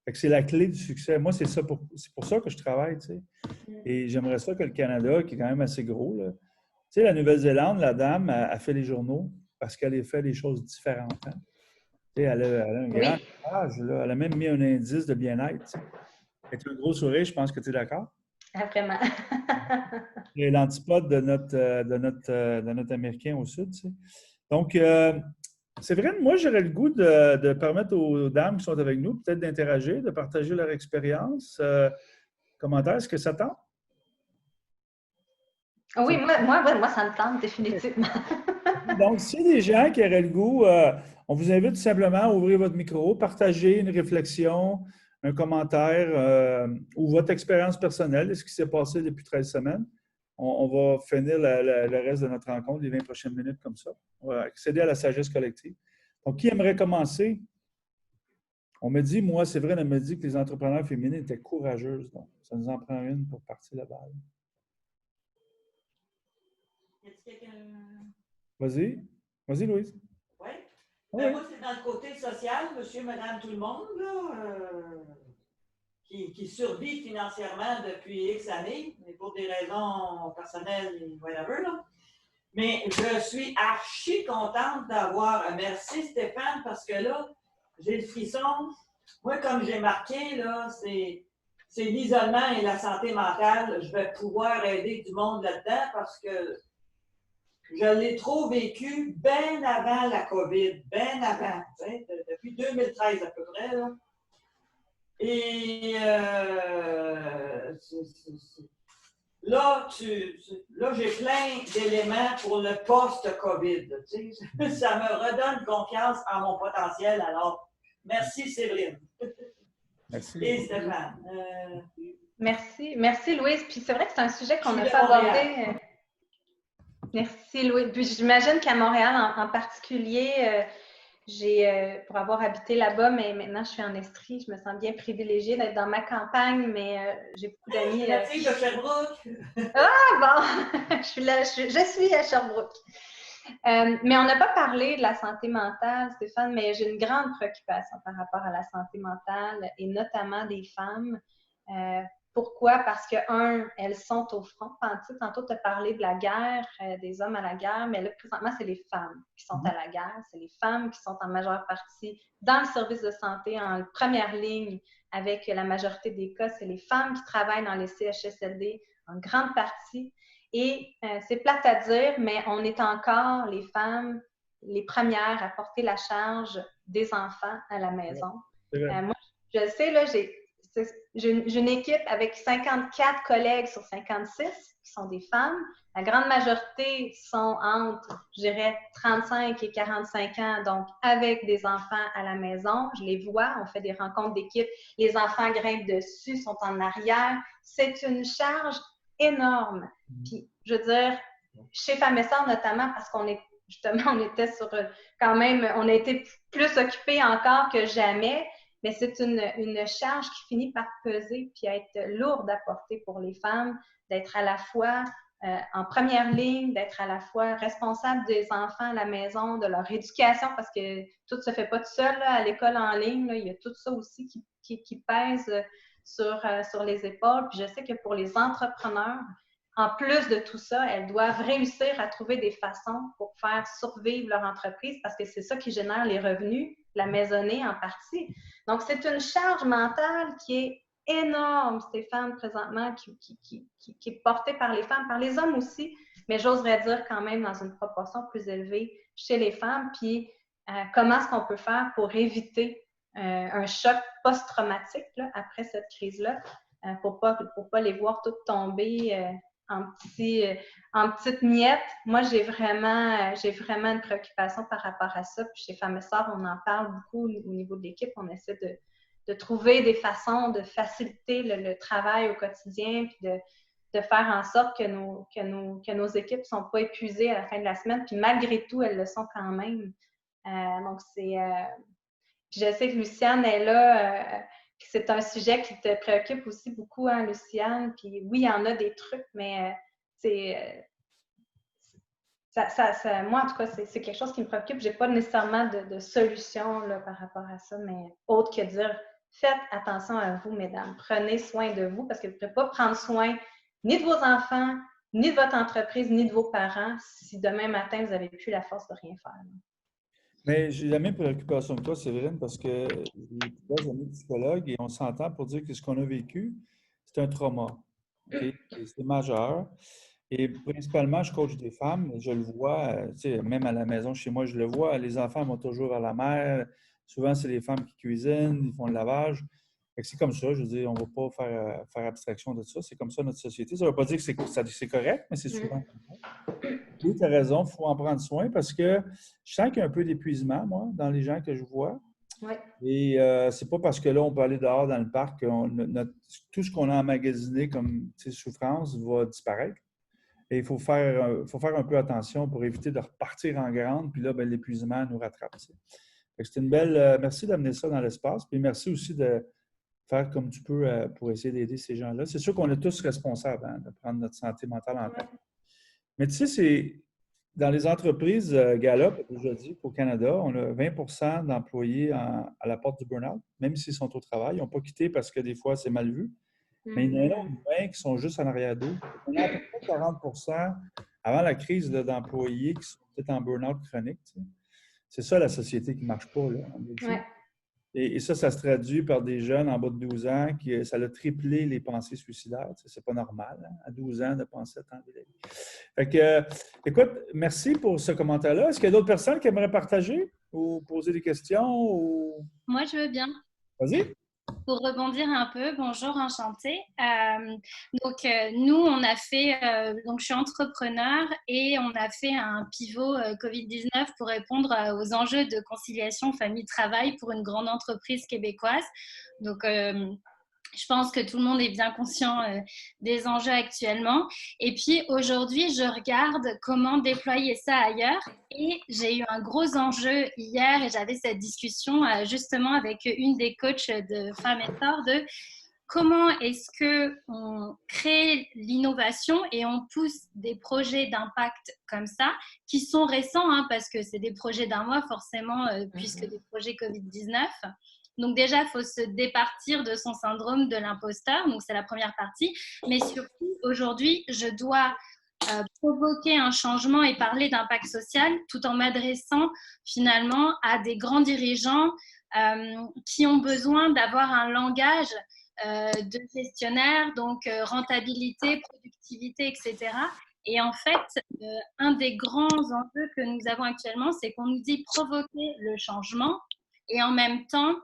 Fait que c'est la clé du succès. Moi, c'est pour ça que je travaille, tu sais. Et j'aimerais ça que le Canada, qui est quand même assez gros, là, tu sais, la Nouvelle-Zélande, la dame, a fait les journaux parce qu'elle a fait des choses différentes. Hein? Tu sais, elle a un grand âge, là. Elle a même mis un indice de bien-être. Avec un gros sourire, je pense que tu es d'accord. Ah, vraiment. C'est l'antipode de notre Américain au Sud, tu sais. Donc, c'est vrai, moi, j'aurais le goût de permettre aux dames qui sont avec nous peut-être d'interagir, de partager leur expérience. Commentaires, est-ce que ça tente? Oui, moi, ça me tente définitivement. Donc, s'il y a des gens qui auraient le goût, on vous invite tout simplement à ouvrir votre micro, partager une réflexion, un commentaire ou votre expérience personnelle de ce qui s'est passé depuis 13 semaines. On va finir le reste de notre rencontre, les 20 prochaines minutes comme ça. On va accéder à la sagesse collective. Donc, qui aimerait commencer? On me dit, moi, c'est vrai, on me dit que les entrepreneurs féminines étaient courageuses. Donc, ça nous en prend une pour partir la balle. Y a-t-il quelqu'un? Vas-y. Vas-y, Louise. Oui. Oui. Moi, c'est dans le côté social, monsieur, madame, tout le monde, là, qui survit financièrement depuis X années, mais pour des raisons personnelles et whatever, là. Mais je suis archi contente d'avoir. Merci Stéphane, parce que là, j'ai le frisson. Moi, comme j'ai marqué, là, c'est l'isolement et la santé mentale. Je vais pouvoir aider du monde là-dedans parce que je l'ai trop vécu bien avant la COVID, bien avant, depuis 2013 à peu près. Là. Et là, j'ai plein d'éléments pour le post-COVID. Ça me redonne confiance en mon potentiel. Alors, merci Séverine. Merci. Et Stéphane. Merci Louise. Puis c'est vrai que c'est un sujet qu'on n'a pas abordé. Merci Louise. Puis j'imagine qu'à Montréal en particulier, pour avoir habité là-bas, mais maintenant je suis en Estrie, je me sens bien privilégiée d'être dans ma campagne, mais j'ai beaucoup d'amis. La fille de Sherbrooke. Ah bon, je suis à Sherbrooke. Mais on n'a pas parlé de la santé mentale, Stéphane, mais j'ai une grande préoccupation par rapport à la santé mentale et notamment des femmes. Pourquoi? Parce que, elles sont au front. Tantôt, tu as parlé de la guerre, des hommes à la guerre, mais là, présentement, c'est les femmes qui sont à la guerre. C'est les femmes qui sont en majeure partie dans le service de santé, en première ligne, avec la majorité des cas. C'est les femmes qui travaillent dans les CHSLD en grande partie. Et c'est plate à dire, mais on est encore, les femmes, les premières à porter la charge des enfants à la maison. Moi, je le sais, là, j'ai une équipe avec 54 collègues sur 56 qui sont des femmes. La grande majorité sont entre, je dirais, 35 et 45 ans, donc avec des enfants à la maison. Je les vois, on fait des rencontres d'équipe. Les enfants grimpent dessus, sont en arrière. C'est une charge énorme. Puis, je veux dire, chez Femmes et Sœurs notamment, parce qu'on est, justement, on était sur, quand même, on a été plus occupés encore que jamais, mais c'est une charge qui finit par peser puis être lourde à porter pour les femmes, d'être à la fois en première ligne, d'être à la fois responsable des enfants à la maison, de leur éducation, parce que tout ne se fait pas tout seul là, à l'école en ligne. Là, il y a tout ça aussi qui pèse sur les épaules. Puis je sais que pour les entrepreneurs, en plus de tout ça, elles doivent réussir à trouver des façons pour faire survivre leur entreprise parce que c'est ça qui génère les revenus, la maisonnée en partie. Donc, c'est une charge mentale qui est énorme, Stéphane, présentement, qui est portée par les femmes, par les hommes aussi, mais j'oserais dire quand même dans une proportion plus élevée chez les femmes. Puis, comment est-ce qu'on peut faire pour éviter un choc post-traumatique là, après cette crise-là, pour pas les voir toutes tomber en petites miettes. Moi, j'ai vraiment une préoccupation par rapport à ça. Puis chez Femmes et Sœurs, on en parle beaucoup au niveau de l'équipe. On essaie de trouver des façons de faciliter le travail au quotidien, puis de faire en sorte que nos équipes ne sont pas épuisées à la fin de la semaine. Puis malgré tout, elles le sont quand même. Donc, c'est... Puis je sais que Luciane est là... c'est un sujet qui te préoccupe aussi beaucoup, hein, Luciane. Puis oui, il y en a des trucs, mais moi, en tout cas, c'est quelque chose qui me préoccupe. Je n'ai pas nécessairement de solution là, par rapport à ça, mais autre que dire, faites attention à vous, mesdames. Prenez soin de vous parce que vous ne pouvez pas prendre soin ni de vos enfants, ni de votre entreprise, ni de vos parents si demain matin, vous n'avez plus la force de rien faire. Mais j'ai la même préoccupation que toi, Séverine, parce que j'ai plusieurs amis psychologues et on s'entend pour dire que ce qu'on a vécu, c'est un trauma. Okay? C'est majeur. Et principalement, je coach des femmes, et je le vois, même à la maison chez moi, je le vois, les enfants vont toujours vers la mère. Souvent, c'est les femmes qui cuisinent, ils font le lavage. C'est comme ça, je veux dire, on ne va pas faire abstraction de ça. C'est comme ça notre société. Ça ne veut pas dire que c'est correct, mais c'est souvent comme ça. Oui, tu as raison, il faut en prendre soin parce que je sens qu'il y a un peu d'épuisement, moi, dans les gens que je vois. Oui. Et c'est pas parce que là, on peut aller dehors dans le parc que tout ce qu'on a emmagasiné comme souffrance va disparaître. Et il faut faire un peu attention pour éviter de repartir en grande, puis là, ben, l'épuisement nous rattrape. C'est une belle... merci d'amener ça dans l'espace, puis merci aussi de faire comme tu peux pour essayer d'aider ces gens-là. C'est sûr qu'on est tous responsables de prendre notre santé mentale en compte. Mais tu sais, c'est dans les entreprises Gallup, déjà dit, au Canada, on a 20 d'employés à la porte du burn-out, même s'ils sont au travail. Ils n'ont pas quitté parce que des fois, c'est mal vu. Mais il y en a 20 qui sont juste en arrière d'eux. On a à peu près 40 avant la crise d'employés qui sont peut-être en burn-out chronique. Tu sais. C'est ça la société qui ne marche pas. Là, Ouais. Et ça se traduit par des jeunes en bas de 12 ans qui ça a triplé les pensées suicidaires. Tu sais, c'est pas normal, hein, à 12 ans, de penser à tant de vie. Fait que, écoute, merci pour ce commentaire-là. Est-ce qu'il y a d'autres personnes qui aimeraient partager ou poser des questions? Ou... Moi, je veux bien. Vas-y. Pour rebondir un peu, bonjour, enchantée. Nous, on a fait, donc je suis entrepreneur et on a fait un pivot Covid-19 pour répondre aux enjeux de conciliation famille-travail pour une grande entreprise québécoise. Donc, je pense que tout le monde est bien conscient des enjeux actuellement. Et puis aujourd'hui, je regarde comment déployer ça ailleurs. Et j'ai eu un gros enjeu hier et j'avais cette discussion justement avec une des coachs de Femmes et Sœurs de comment est-ce qu'on crée l'innovation et on pousse des projets d'impact comme ça, qui sont récents, hein, parce que c'est des projets d'un mois forcément, puisque des projets Covid-19. Donc déjà, il faut se départir de son syndrome de l'imposteur, donc c'est la première partie. Mais surtout, aujourd'hui, je dois provoquer un changement et parler d'impact social tout en m'adressant finalement à des grands dirigeants qui ont besoin d'avoir un langage de gestionnaire, donc rentabilité, productivité, etc. Et en fait, un des grands enjeux que nous avons actuellement, c'est qu'on nous dit provoquer le changement et en même temps,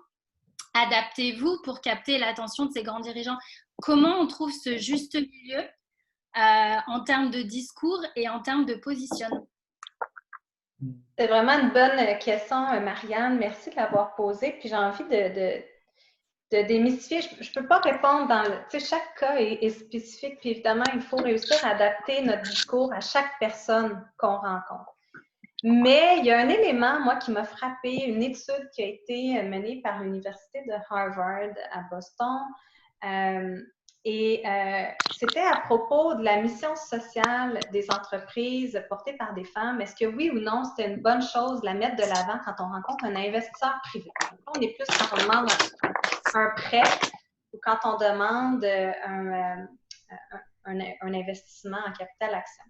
adaptez-vous pour capter l'attention de ces grands dirigeants. Comment on trouve ce juste milieu en termes de discours et en termes de positionnement? C'est vraiment une bonne question, Marianne. Merci de l'avoir posée. Puis j'ai envie de démystifier. Je ne peux pas répondre dans le... Tu sais, chaque cas est spécifique. Puis évidemment, il faut réussir à adapter notre discours à chaque personne qu'on rencontre. Mais il y a un élément, moi, qui m'a frappée, une étude qui a été menée par l'Université de Harvard à Boston. C'était à propos de la mission sociale des entreprises portée par des femmes. Est-ce que oui ou non, c'était une bonne chose de la mettre de l'avant quand on rencontre un investisseur privé? On est plus quand on demande un prêt ou quand on demande un investissement en capital action.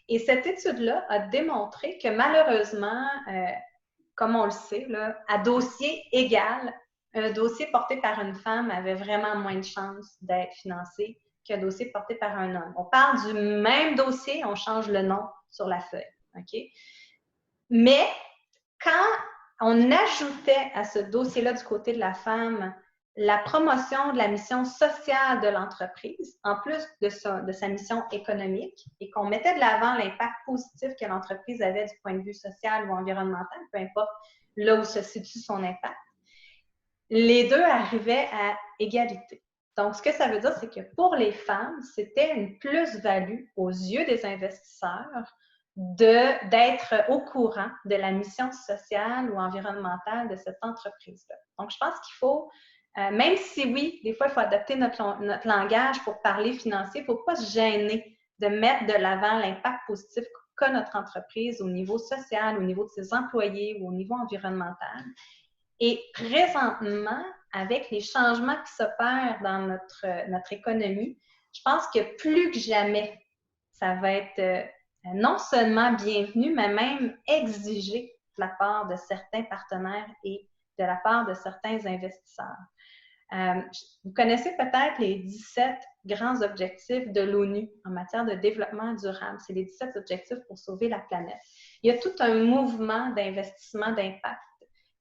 Et cette étude-là a démontré que malheureusement, comme on le sait, là, à dossier égal, un dossier porté par une femme avait vraiment moins de chances d'être financé qu'un dossier porté par un homme. On parle du même dossier, on change le nom sur la feuille. Okay? Mais quand on ajoutait à ce dossier-là du côté de la femme la promotion de la mission sociale de l'entreprise, en plus de sa mission économique, et qu'on mettait de l'avant l'impact positif que l'entreprise avait du point de vue social ou environnemental, peu importe là où se situe son impact, les deux arrivaient à égalité. Donc, ce que ça veut dire, c'est que pour les femmes, c'était une plus-value aux yeux des investisseurs d'être au courant de la mission sociale ou environnementale de cette entreprise-là. Donc, je pense qu'il faut, même si oui, des fois, il faut adapter notre langage pour parler financier, il ne faut pas se gêner de mettre de l'avant l'impact positif qu'a notre entreprise au niveau social, au niveau de ses employés ou au niveau environnemental. Et présentement, avec les changements qui s'opèrent dans notre économie, je pense que plus que jamais, ça va être non seulement bienvenu, mais même exigé de la part de certains partenaires et de la part de certains investisseurs. Vous connaissez peut-être les 17 grands objectifs de l'ONU en matière de développement durable. C'est les 17 objectifs pour sauver la planète. Il y a tout un mouvement d'investissement d'impact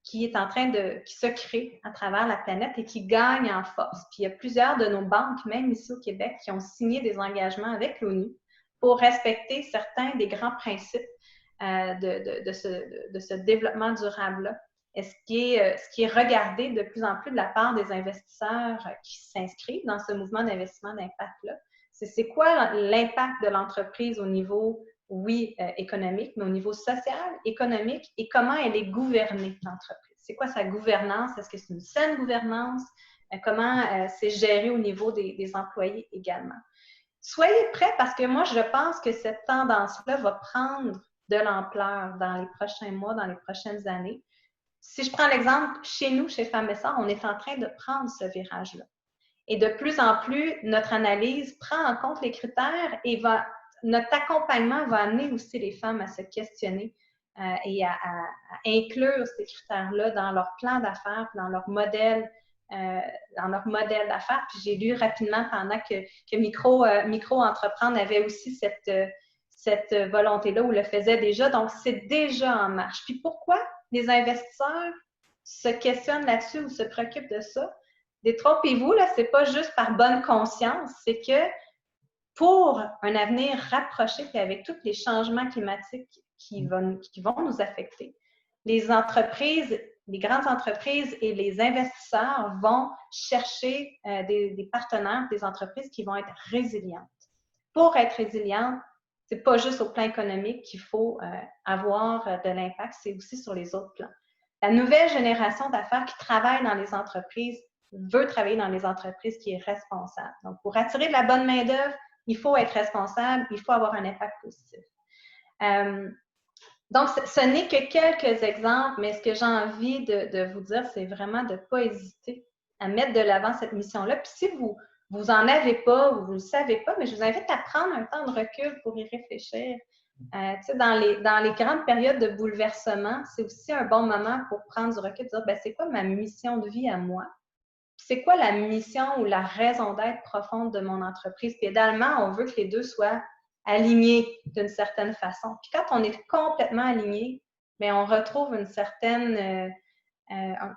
qui se crée à travers la planète et qui gagne en force. Puis il y a plusieurs de nos banques, même ici au Québec, qui ont signé des engagements avec l'ONU pour respecter certains des grands principes de ce développement durable-là. Et ce qui est regardé de plus en plus de la part des investisseurs qui s'inscrivent dans ce mouvement d'investissement d'impact-là, c'est quoi l'impact de l'entreprise au niveau économique, mais au niveau social, économique, et comment elle est gouvernée, l'entreprise. C'est quoi sa gouvernance? Est-ce que c'est une saine gouvernance? Comment c'est géré au niveau des employés également? Soyez prêts parce que moi, je pense que cette tendance-là va prendre de l'ampleur dans les prochains mois, dans les prochaines années. Si je prends l'exemple, chez nous, chez Femmes et Sœurs, on est en train de prendre ce virage-là. Et de plus en plus, notre analyse prend en compte les critères et notre accompagnement va amener aussi les femmes à se questionner et à inclure ces critères-là dans leur plan d'affaires, dans leur modèle d'affaires. Puis j'ai lu rapidement pendant que Micro-Entreprendre avait aussi cette volonté-là ou le faisait déjà. Donc, c'est déjà en marche. Puis pourquoi les investisseurs se questionnent là-dessus ou se préoccupent de ça? Détrompez-vous, là, c'est pas juste par bonne conscience, c'est que pour un avenir rapproché, puis avec tous les changements climatiques qui vont nous affecter, les entreprises, les grandes entreprises et les investisseurs vont chercher des partenaires, des entreprises qui vont être résilientes. Pour être résilientes, c'est pas juste au plan économique qu'il faut avoir de l'impact, c'est aussi sur les autres plans. La nouvelle génération d'affaires qui travaille dans les entreprises veut travailler dans les entreprises qui est responsable. Donc, pour attirer de la bonne main-d'œuvre, il faut être responsable, il faut avoir un impact positif. Donc, ce n'est que quelques exemples, mais ce que j'ai envie de vous dire, c'est vraiment de ne pas hésiter à mettre de l'avant cette mission-là. Puis si vous n'en avez pas ou vous ne le savez pas, mais je vous invite à prendre un temps de recul pour y réfléchir. Dans les grandes périodes de bouleversement, c'est aussi un bon moment pour prendre du recul et dire, c'est quoi ma mission de vie à moi? C'est quoi la mission ou la raison d'être profonde de mon entreprise? Puis idéalement, on veut que les deux soient alignés d'une certaine façon. Puis quand on est complètement aligné, bien, on retrouve une certaine...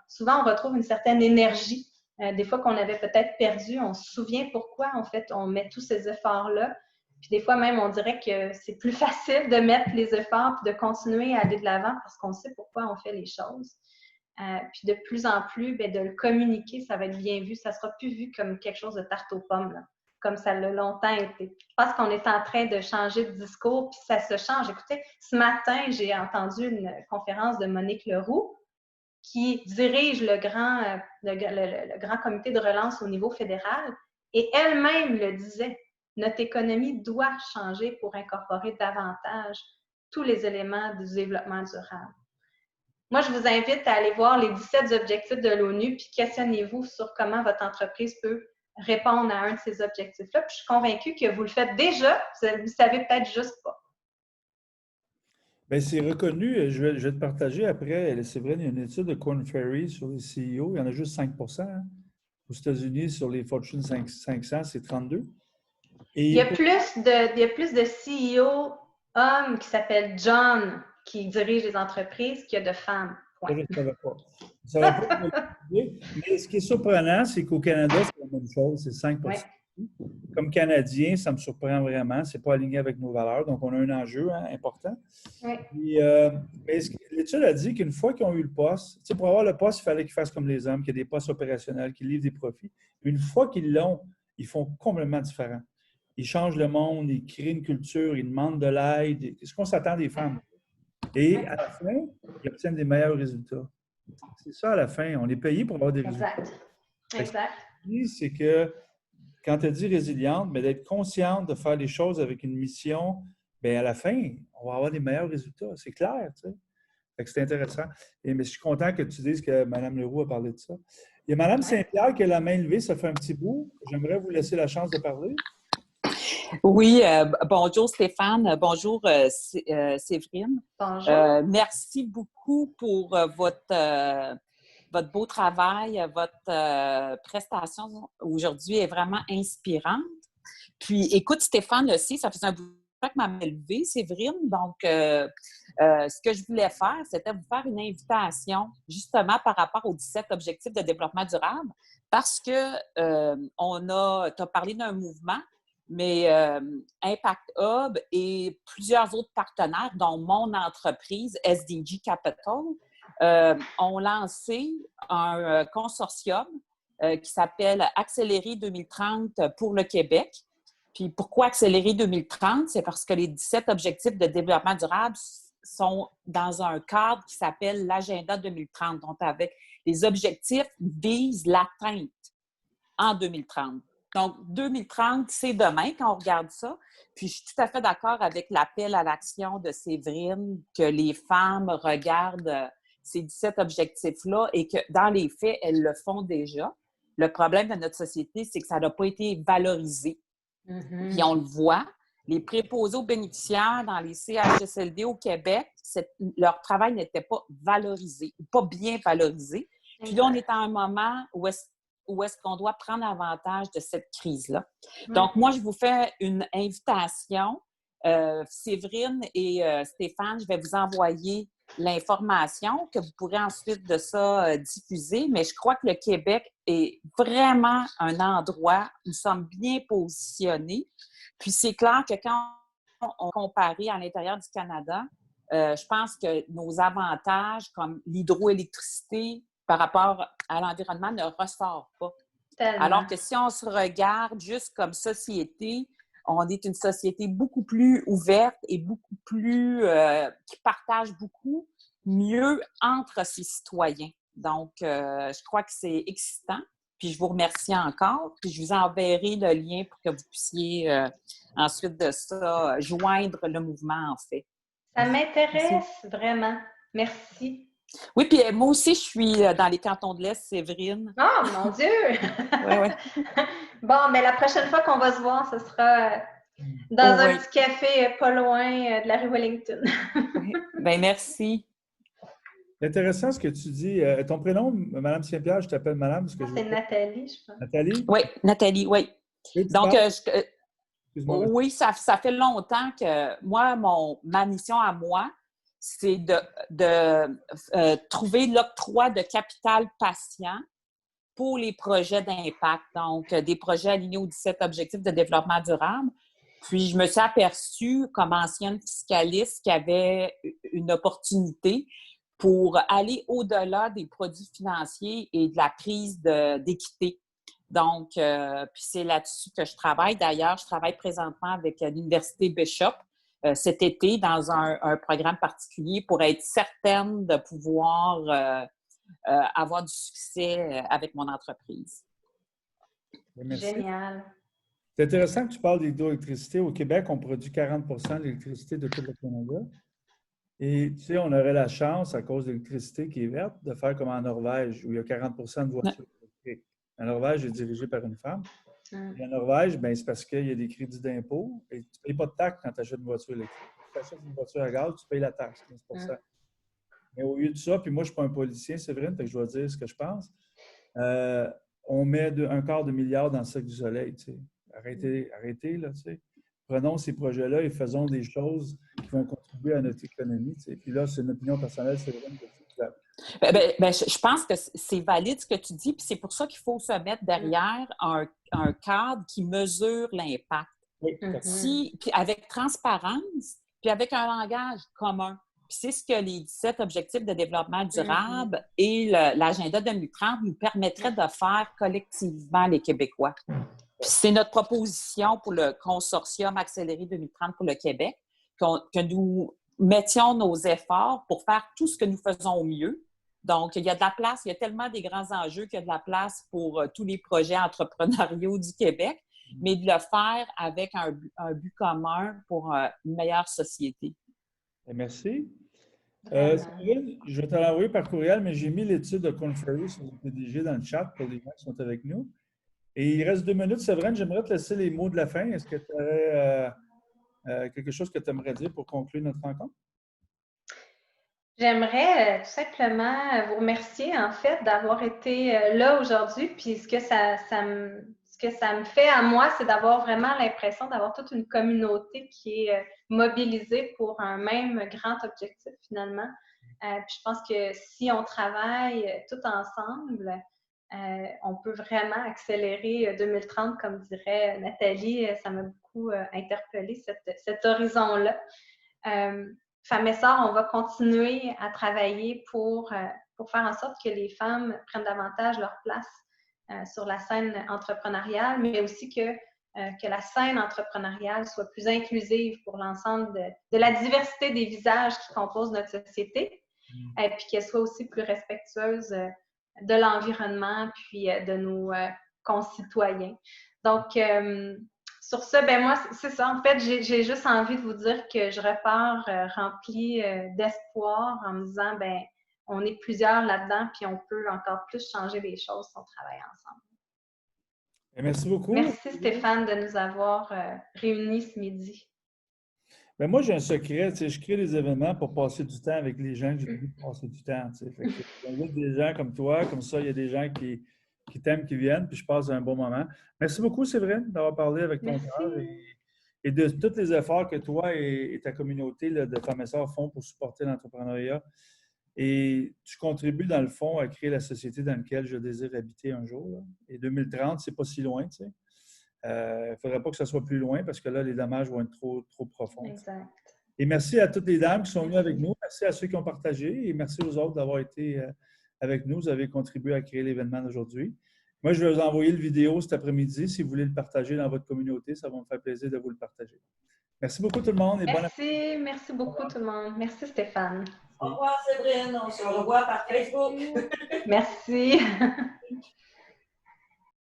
souvent, on retrouve une certaine énergie. Des fois qu'on avait peut-être perdu, on se souvient pourquoi, en fait, on met tous ces efforts-là. Puis des fois même, on dirait que c'est plus facile de mettre les efforts puis de continuer à aller de l'avant parce qu'on sait pourquoi on fait les choses. Puis de plus en plus, bien, de le communiquer, ça va être bien vu. Ça ne sera plus vu comme quelque chose de tarte aux pommes, là, comme ça l'a longtemps été. Je pense qu'on est en train de changer de discours, puis ça se change. Écoutez, ce matin, j'ai entendu une conférence de Monique Leroux qui dirige le grand comité de relance au niveau fédéral, et elle-même le disait. Notre économie doit changer pour incorporer davantage tous les éléments du développement durable. Moi, je vous invite à aller voir les 17 objectifs de l'ONU, puis questionnez-vous sur comment votre entreprise peut répondre à un de ces objectifs-là. Puis je suis convaincue que vous le faites déjà, vous ne savez peut-être juste pas. Bien, c'est reconnu. Je vais te partager après. C'est vrai, il y a une étude de Korn Ferry sur les CEO. Il y en a juste 5 hein. Aux États-Unis, sur les Fortune 500, c'est 32. Et il y a plus de CEO hommes qui s'appellent John qui dirigent les entreprises qu'il y a de femmes. Je ne savais pas. Ça va pas mais ce qui est surprenant, c'est qu'au Canada, c'est la même chose, c'est 5 Ouais. Comme Canadien, ça me surprend vraiment. Ce n'est pas aligné avec nos valeurs. Donc, on a un enjeu important. Ouais. Puis, mais l'étude a dit qu'une fois qu'ils ont eu le poste, pour avoir le poste, il fallait qu'ils fassent comme les hommes, qu'il y ait des postes opérationnels, qu'ils livrent des profits. Une fois qu'ils l'ont, ils font complètement différent. Ils changent le monde, ils créent une culture, ils demandent de l'aide. C'est ce qu'on s'attend des femmes. Et à la fin, ils obtiennent des meilleurs résultats. C'est ça à la fin. On est payé pour avoir des résultats. Exact. C'est que quand tu as dit résiliente, mais d'être consciente de faire les choses avec une mission, bien, à la fin, on va avoir des meilleurs résultats. C'est clair, tu sais. Fait que c'est intéressant. Mais je suis content que tu dises que Mme Leroux a parlé de ça. Il y a Mme Saint-Pierre qui a la main levée, ça fait un petit bout. J'aimerais vous laisser la chance de parler. Oui, bonjour Stéphane, bonjour Séverine. Bonjour. Merci beaucoup pour votre beau travail, votre prestation aujourd'hui est vraiment inspirante. Puis, écoute, Stéphane le sait, ça faisait un bout de temps que m'a levé, Séverine. Donc, ce que je voulais faire, c'était vous faire une invitation justement par rapport aux 17 objectifs de développement durable parce que tu as parlé d'un mouvement, mais Impact Hub et plusieurs autres partenaires, dont mon entreprise, SDG Capital, ont lancé un consortium qui s'appelle Accélérer 2030 pour le Québec. Puis pourquoi Accélérer 2030? C'est parce que les 17 objectifs de développement durable sont dans un cadre qui s'appelle l'Agenda 2030. Donc, avec les objectifs visent l'atteinte en 2030. Donc, 2030, c'est demain quand on regarde ça. Puis, je suis tout à fait d'accord avec l'appel à l'action de Séverine que les femmes regardent ces 17 objectifs-là et que, dans les faits, elles le font déjà. Le problème de notre société, c'est que ça n'a pas été valorisé. Mm-hmm. Puis, on le voit. Les préposés aux bénéficiaires dans les CHSLD au Québec, leur travail n'était pas valorisé, pas bien valorisé. Puis là, on est à un moment où est-ce qu'on doit prendre avantage de cette crise-là. Donc, moi, je vous fais une invitation. Séverine et Stéphane, je vais vous envoyer l'information que vous pourrez ensuite de ça diffuser. Mais je crois que le Québec est vraiment un endroit où nous sommes bien positionnés. Puis, c'est clair que quand on compare à l'intérieur du Canada, je pense que nos avantages comme l'hydroélectricité par rapport à l'environnement ne ressort pas. Tellement. Alors que si on se regarde juste comme société, on est une société beaucoup plus ouverte et beaucoup plus qui partage beaucoup mieux entre ses citoyens. Donc, je crois que c'est excitant. Puis je vous remercie encore. Puis je vous enverrai le lien pour que vous puissiez ensuite de ça joindre le mouvement, en fait. Ça m'intéresse vraiment. Merci. Oui, puis moi aussi, je suis dans les cantons de l'Est, Séverine. Oh, mon Dieu! Oui. Bon, mais la prochaine fois qu'on va se voir, ce sera dans un petit café pas loin de la rue Wellington. Oui. Bien, merci. C'est intéressant ce que tu dis. Ton prénom, Mme Saint-Pierre, je t'appelle Madame. C'est Nathalie, je pense. Nathalie? Oui, Nathalie, oui. Donc, oui, ça fait longtemps que moi, ma mission à moi, c'est de trouver l'octroi de capital patient pour les projets d'impact, donc des projets alignés aux 17 objectifs de développement durable. Puis, je me suis aperçue, comme ancienne fiscaliste, qu'il y avait une opportunité pour aller au-delà des produits financiers et de la prise d'équité. Donc, puis c'est là-dessus que je travaille. D'ailleurs, je travaille présentement avec l'Université Bishop cet été dans un programme particulier pour être certaine de pouvoir avoir du succès avec mon entreprise. Merci. Génial. C'est intéressant que tu parles d'hydroélectricité. Au Québec, on produit 40 de l'électricité de tout le Canada. Et tu sais, on aurait la chance, à cause de l'électricité qui est verte, de faire comme en Norvège, où il y a 40 de voitures électriques. La Norvège est dirigée par une femme. Et en Norvège, ben, c'est parce qu'il y a des crédits d'impôt et tu ne payes pas de taxe quand tu achètes une voiture électrique. Si tu achètes une voiture à gaz, tu payes la taxe, 15 Mais au lieu de ça, puis moi, je ne suis pas un politicien, Séverine, fait que je dois dire ce que je pense, on met un quart de milliard dans le cercle du soleil. Tu sais. Arrêtez, là, tu sais. Prenons ces projets-là et faisons des choses qui vont contribuer à notre économie. Tu sais. Puis là, c'est une opinion personnelle, Séverine. Je pense que c'est valide ce que tu dis, puis c'est pour ça qu'il faut se mettre derrière un cadre qui mesure l'impact. Oui, puis avec transparence, puis avec un langage commun. Puis c'est ce que les 17 objectifs de développement durable et l'agenda 2030 nous permettraient de faire collectivement les Québécois. Puis c'est notre proposition pour le consortium accéléré 2030 pour le Québec, que nous mettions nos efforts pour faire tout ce que nous faisons au mieux. Donc, il y a de la place, il y a tellement des grands enjeux qu'il y a de la place pour tous les projets entrepreneuriaux du Québec, mais de le faire avec un but commun pour une meilleure société. Merci. Séverine, je vais te l'envoyer par courriel, mais j'ai mis l'étude de Conferry sur le PDG dans le chat pour les gens qui sont avec nous. Et il reste 2 minutes, Séverine, j'aimerais te laisser les mots de la fin. Est-ce que tu aurais quelque chose que tu aimerais dire pour conclure notre rencontre? J'aimerais tout simplement vous remercier, en fait, d'avoir été là aujourd'hui. Puis ce que ça me fait à moi, c'est d'avoir vraiment l'impression d'avoir toute une communauté qui est mobilisée pour un même grand objectif, finalement. Puis je pense que si on travaille tout ensemble, on peut vraiment accélérer 2030, comme dirait Nathalie. Ça m'a beaucoup interpellée, cet horizon-là. Femmes et Sœurs, on va continuer à travailler pour faire en sorte que les femmes prennent davantage leur place sur la scène entrepreneuriale, mais aussi que la scène entrepreneuriale soit plus inclusive pour l'ensemble de la diversité des visages qui composent notre société, et puis qu'elle soit aussi plus respectueuse de l'environnement puis de nos concitoyens. Donc, sur ça, ben moi, c'est ça. En fait, j'ai juste envie de vous dire que je repars remplie d'espoir en me disant, ben on est plusieurs là-dedans, puis on peut encore plus changer les choses si on travaille ensemble. Merci beaucoup. Merci Stéphane de nous avoir réunis ce midi. Ben moi, j'ai un secret. Tu sais, je crée des événements pour passer du temps avec les gens que j'ai envie de passer du temps. Tu sais. Fait que j'invite des gens comme toi, comme ça, il y a des gens qui t'aiment, qui viennent, puis je passe un bon moment. Merci beaucoup, Séverine, d'avoir parlé avec ton cœur et de tous les efforts que toi et ta communauté là, de Femmes et Sœurs font pour supporter l'entrepreneuriat. Et tu contribues, dans le fond, à créer la société dans laquelle je désire habiter un jour. Là. Et 2030, c'est pas si loin, tu sais. Il ne faudrait pas que ça soit plus loin parce que là, les dommages vont être trop profonds. Exact. Et merci à toutes les dames qui sont venues avec nous. Merci à ceux qui ont partagé et merci aux autres d'avoir été avec nous. Vous avez contribué à créer l'événement d'aujourd'hui. Moi, je vais vous envoyer le vidéo cet après-midi. Si vous voulez le partager dans votre communauté, ça va me faire plaisir de vous le partager. Merci beaucoup tout le monde. Et merci beaucoup tout le monde. Merci Stéphane. Au revoir Séverine, on se revoit par Facebook. Merci.